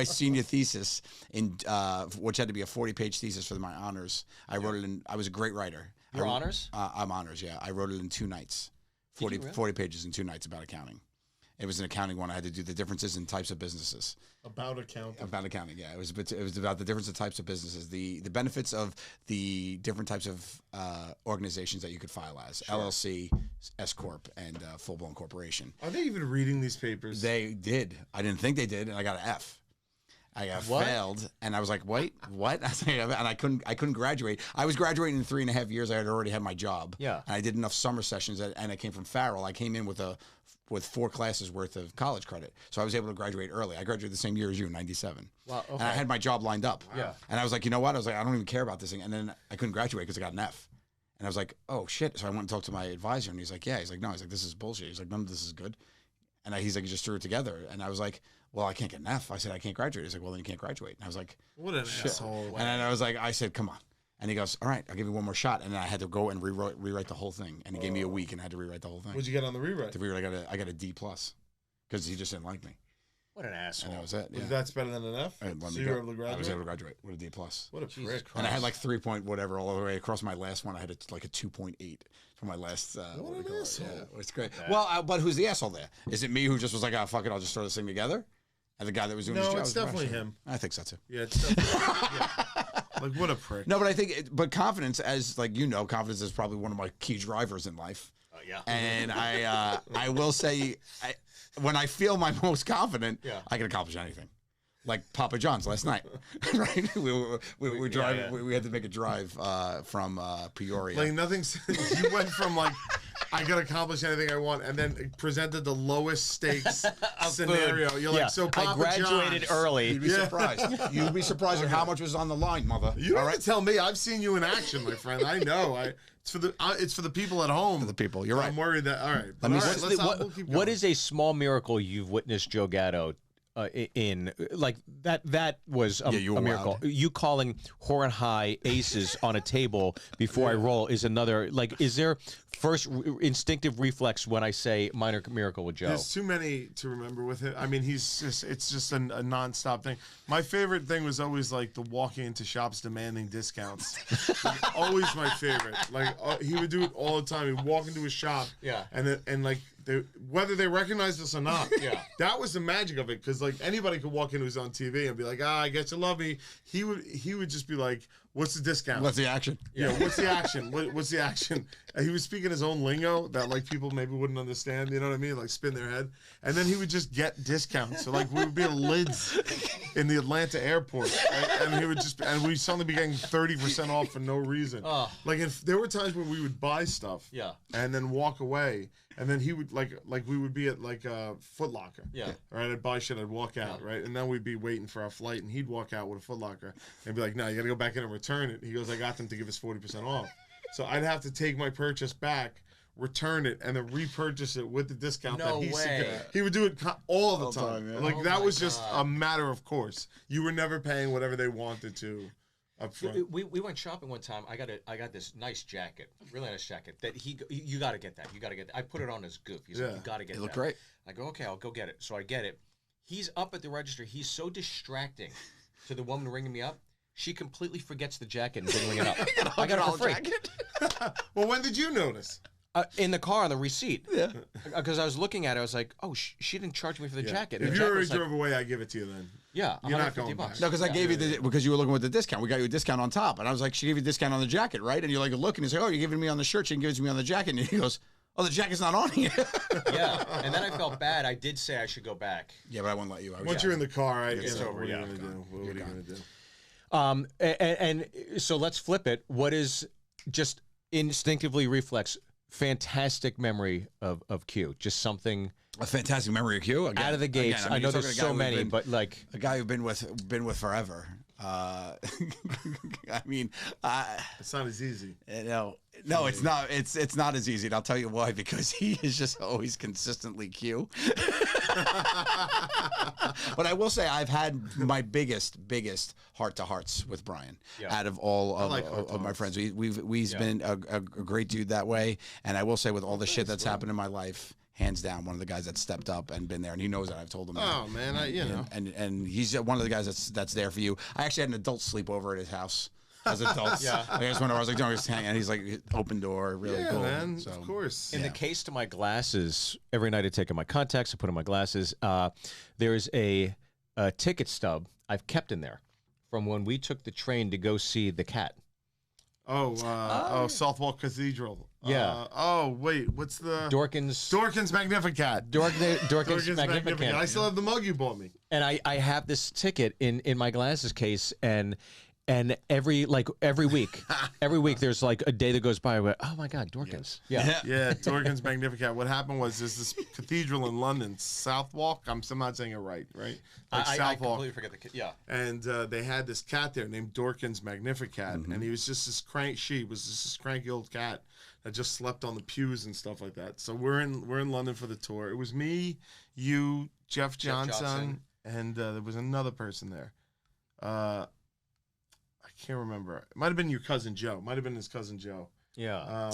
senior thesis in which had to be a 40-page thesis for my honors. I wrote it in. I was a great writer. Your honors? I'm honors. Yeah, I wrote it in 2 nights. 40 pages in 2 nights about accounting. It was an accounting one. I had to do the differences in types of businesses. About accounting. About accounting, yeah. It was about the difference of types of businesses, the benefits of the different types of organizations that you could file as LLC, S corp, and full blown corporation. Are they even reading these papers? They did. I didn't think they did, and I got an F. I got failed, and I was like, "Wait, what?" And I couldn't graduate. I was graduating in 3.5 years. I had already had my job. Yeah, and I did enough summer sessions, and I came from Farrell. I came in with 4 classes worth of college credit, so I was able to graduate early. I graduated the same year as you, in '97. Wow, okay. And I had my job lined up. Wow. Yeah, and I was like, you know what? I was like, I don't even care about this thing. And then I couldn't graduate because I got an F. And I was like, oh shit. So I went and talked to my advisor, and he's like, yeah. He's like, no. He's like, this is bullshit. He's like, none of this is good. And he's like, he just threw it together. And I was like, well, I can't get an F. I said, I can't graduate. He's like, well, then you can't graduate. And I was like, what an asshole. And then I was like, I said, come on. And he goes, all right, I'll give you one more shot. And then I had to go and rewrite the whole thing. And he gave me a week, and I had to rewrite the whole thing. What'd you get on the rewrite? The rewrite, I got a D+, because he just didn't like me. What an asshole. And that was it. Yeah. That's better than an F? So you were able to graduate? I was able to graduate with a D+. What a prick. And I had like 3 point whatever all the way across my last one. I had like a 2.8 for my last. What an asshole. Yeah, it's great. Well, but who's the asshole there? Is it me who just was like, oh, fuck it, I'll just throw this thing together? And the guy that was doing his job? No, it's definitely him. I think so too. Yeah, it's definitely Like, what a prick. No, but I think, but confidence, as like you know, confidence is probably one of my key drivers in life. Yeah. And I will say, when I feel my most confident, I can accomplish anything. Like Papa John's last night, right? We were driving. Yeah. We had to make a drive from Peoria. Like nothing. You went from like, I can accomplish anything I want, and then presented the lowest stakes scenario. Food. You're like, so Papa I graduated John's. early. You'd be surprised. You'd be surprised at how much was on the line, mother. You don't have to tell me. I've seen you in action, my friend. I know. It's for the people at home. For the people. You're right. I'm worried that. All right. Let me. We'll keep going. What is a small miracle you've witnessed Joe Gatto in? Like that was a miracle. Wowed. You calling horn high aces on a table before I roll is another. Like, is there first instinctive reflex when I say minor miracle with Joe? There's too many to remember with it. I mean, it's just a nonstop thing. My favorite thing was always like the walking into shops demanding discounts. Always my favorite. Like he would do it all the time. He'd walk into a shop, and like whether they recognized us or not, that was the magic of it. Because like anybody could walk in who's on TV and be like, I guess you love me. He would just be like, what's the discount? What's the action? Yeah, what's the action? What's the action? He was speaking his own lingo that like people maybe wouldn't understand. You know what I mean? Like spin their head, and then he would just get discounts. So like we would be at Lids in the Atlanta airport, and he would we'd suddenly be getting 30% off for no reason. Like there were times where we would buy stuff, and then walk away, and then he would like we would be at like Foot Locker, right? I'd buy shit, I'd walk out, right, and then we'd be waiting for our flight, and he'd walk out with a Foot Locker and be like, no, you got to go back in and return it. He goes, I got them to give us 40% off. So I'd have to take my purchase back, return it, and then repurchase it with the discount No that he way. He would do it all the time. yeah. Like that was just a matter of course. You were never paying whatever they wanted to up front. We went shopping one time. I got this nice jacket, really nice jacket. That you got to get that. You got to get that. I put it on as goof. He's like, you got to get that. It looked great. I go, okay, I'll go get it. So I get it. He's up at the register. He's so distracting to the woman ringing me up. She completely forgets the jacket and dingling it up. I got it for free. Well, when did you notice? In the car on the receipt. Yeah. Because I was looking at it, I was like, oh, she didn't charge me for the jacket. If the you jacket already was like, drove away, I give it to you then. Yeah, You're not going $150. No, because I gave you because you were looking with the discount. We got you a discount on top, and I was like, she gave you a discount on the jacket, right? And you're like, look, and he's like, oh, you're giving me on the shirt. She gives me on the jacket, and he goes, oh, the jacket's not on here. Yeah, and then I felt bad. I did say I should go back. Yeah, but I wouldn't let you. Once you're in the car, it's over. What are you Yeah, going to do? What are you going to do? And so let's flip it. What is just instinctively reflex? Fantastic memory of Q. Just something. A fantastic memory of Q. Again, out of the gates. I know there's so many, but like a guy who's been with forever. I mean, it's not as easy. No, it's not. It's not as easy, and I'll tell you why. Because he is just always consistently Q. But I will say I've had my biggest heart to hearts with Brian out of all of my friends. We've been a great dude that way, and I will say with all the shit that's happened in my life. hands down one of the guys that stepped up and been there, and he knows that I've told him. Oh man, and he's one of the guys that's there for you. I actually had an adult sleepover at his house. As adults, Yeah. I just went over. I was like, "Don't just hang," and he's like, "Open door, really yeah, cool." man, So, of course. In the case to my glasses, every night I take out my contacts, I put in my glasses. There's a ticket stub I've kept in there from when we took the train to go see the cat. Southwark Cathedral. Yeah. Wait, what's the Dorkin's Magnificat. Dorkin's Magnificat. I still have the mug you bought me. And I have this ticket in my glasses case, and every week there's like a day that goes by where, oh my God, Dorkin's. Yeah. Yeah, Dorkin's Magnificat. What happened was there's this cathedral in London, Southwark. I'm not saying it right? Like I Southwark. completely forget the yeah. And they had this cat there named Dorkin's Magnificat, and he was just this cranky old cat that just slept on the pews and stuff like that. So we're in London for the tour. It was me, you, Jeff Johnson, and there was another person there. I can't remember. It might have been your cousin Joe. Might have been his cousin Joe. Yeah.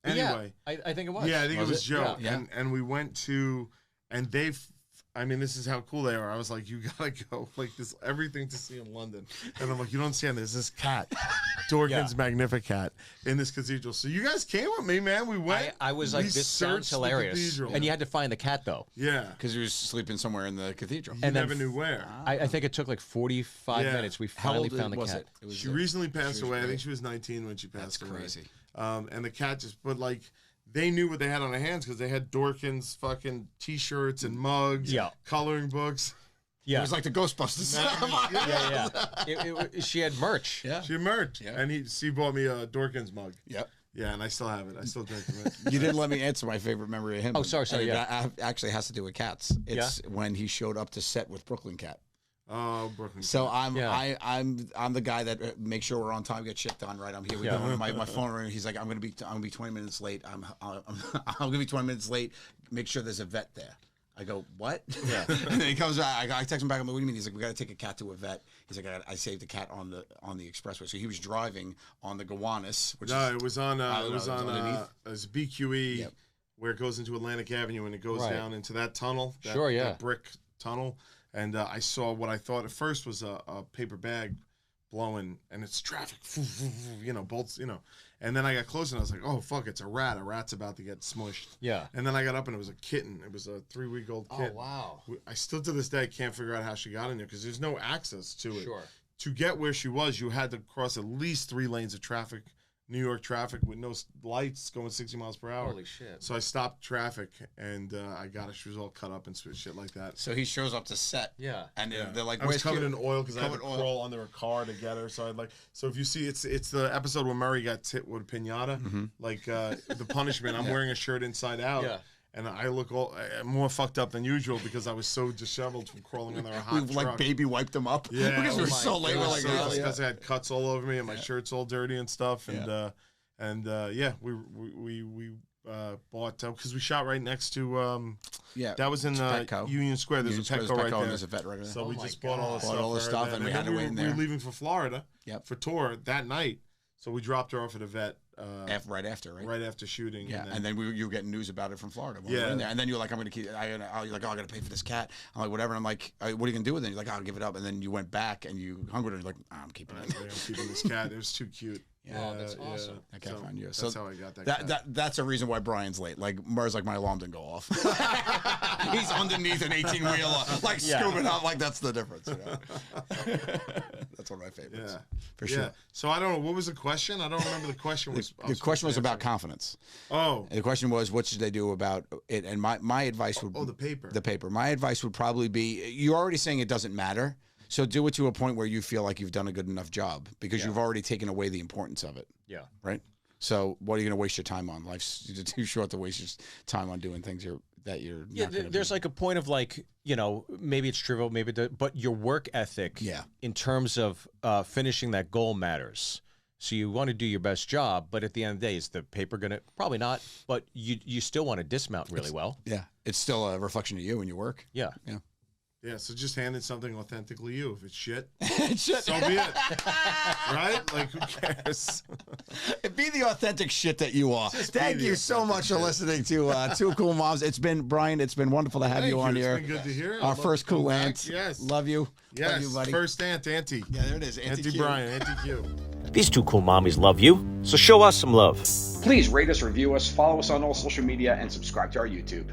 Anyway, yeah, I think it was. Yeah, I think it was Joe. Yeah. And we went to, and this is how cool they are. I was like, you gotta go. Like, this everything to see in London. And I'm like, you don't understand. There's this cat, Dorkin's Magnificat, in this cathedral. So you guys came with me, man. We went. I was like, this sounds hilarious. And you had to find the cat, though. Yeah. because he was sleeping somewhere in the cathedral. You never knew where. I think it took like 45 minutes. We finally found the cat. It She recently passed away. I think she was 19 when she passed away. Crazy. And the cat but like, they knew what they had on their hands because they had Dorkin's fucking T-shirts and mugs, coloring books. It was like the Ghostbusters. She had merch. Yeah. She had merch. Yeah. And she bought me a Dorkin's mug. Yep. Yeah, and I still have it. I still drink from it. You didn't let me answer my favorite memory of him. Oh, sorry, And yeah. that actually has to do with cats. It's when he showed up to set with Brooklyn Cat. Oh, Brooklyn. So I'm the guy that makes sure we're on time, get shit done right. I'm here. We go my phone ring. He's like, I'm gonna be 20 minutes late. I'm gonna be 20 minutes late. Make sure there's a vet there. I go, what? Yeah. And then he comes back. I text him back. I'm like, what do you mean? He's like, we got to take a cat to a vet. He's like, I saved the cat on the expressway. So he was driving on the Gowanus. It was on BQE, where it goes into Atlantic Avenue and it goes down into that tunnel. That brick tunnel. And I saw what I thought at first was a paper bag blowing, and it's traffic, bolts, And then I got close, and I was like, oh, fuck, it's a rat. A rat's about to get smushed. Yeah. And then I got up, and it was a kitten. It was a 3-week-old kitten. Oh, wow. I still, to this day, can't figure out how she got in there because there's no access to it. Sure. To get where she was, you had to cross at least 3 lanes of traffic, New York traffic with no lights going 60 miles per hour. Holy shit. So I stopped traffic, and I got her. She was all cut up and shit like that. So he shows up to set. Yeah. And they're like, I was covered in oil because I had to crawl under a car to get her. So if you see, it's the episode where Murray got hit with a piñata. Like the punishment, I'm wearing a shirt inside out. Yeah. And I look more fucked up than usual because I was so disheveled from crawling under a hot truck. We like baby wiped them up. Yeah. Because we were so late. We're like, because I had cuts all over me and my shirt's all dirty and stuff. And we bought because we shot right next to that was in Union Square. There's a Petco right there. There's a vet right there. So we just bought all the stuff. And we had to wait in there. We were leaving for Florida for tour that night. So we dropped her off at a vet. Right after shooting. Yeah, and then you were getting news about it from Florida. When we were in there. And then you're like, I'm going to keep. You're like, oh, I got to pay for this cat. I'm like, whatever. And I'm like, what are you going to do with it? And you're like, I'll give it up. And then you went back and you hung with her. And you're like, I'm keeping it. I'm keeping this cat. It was too cute. Yeah, that's awesome. That cat found you. That's how I got that cat. That's a reason why Brian's late. Like Murr's like, my alarm didn't go off. He's underneath an 18-wheeler, like scooping up. Like that's the difference. That's one of my favorites. Yeah, for sure. So I don't know what was the question. I don't remember the question. The question was about confidence. Oh, and the question was, what should they do about it? And my advice would the paper. The paper. My advice would probably be, you're already saying it doesn't matter. So do it to a point where you feel like you've done a good enough job because you've already taken away the importance of it. Yeah. Right? So what are you going to waste your time on? Life's too short to waste your time on doing things that you're not gonna there's do. like a point of like, maybe it's trivial, but your work ethic in terms of finishing that goal matters. So you want to do your best job, but at the end of the day, is the paper going to, probably not, but you still want to dismount really well. Yeah. It's still a reflection of you and your work. Yeah. Yeah, so just hand in something authentically you. If it's shit, shit. so be it. right? Like, who cares? Be the authentic shit that you are. Thank be you the so much for authentic listening to Two Cool Moms. It's been, Brian, it's been wonderful to have Thank you on you. here. It's been good to hear. I'd Our love first to come cool back. aunt. Yes. Love you. Yes. Love you, buddy. First aunt, Auntie. Yeah, there it is. Auntie Q. Brian, Auntie Q. These two cool mommies love you, so show us some love. Please rate us, review us, follow us on all social media, and subscribe to our YouTube.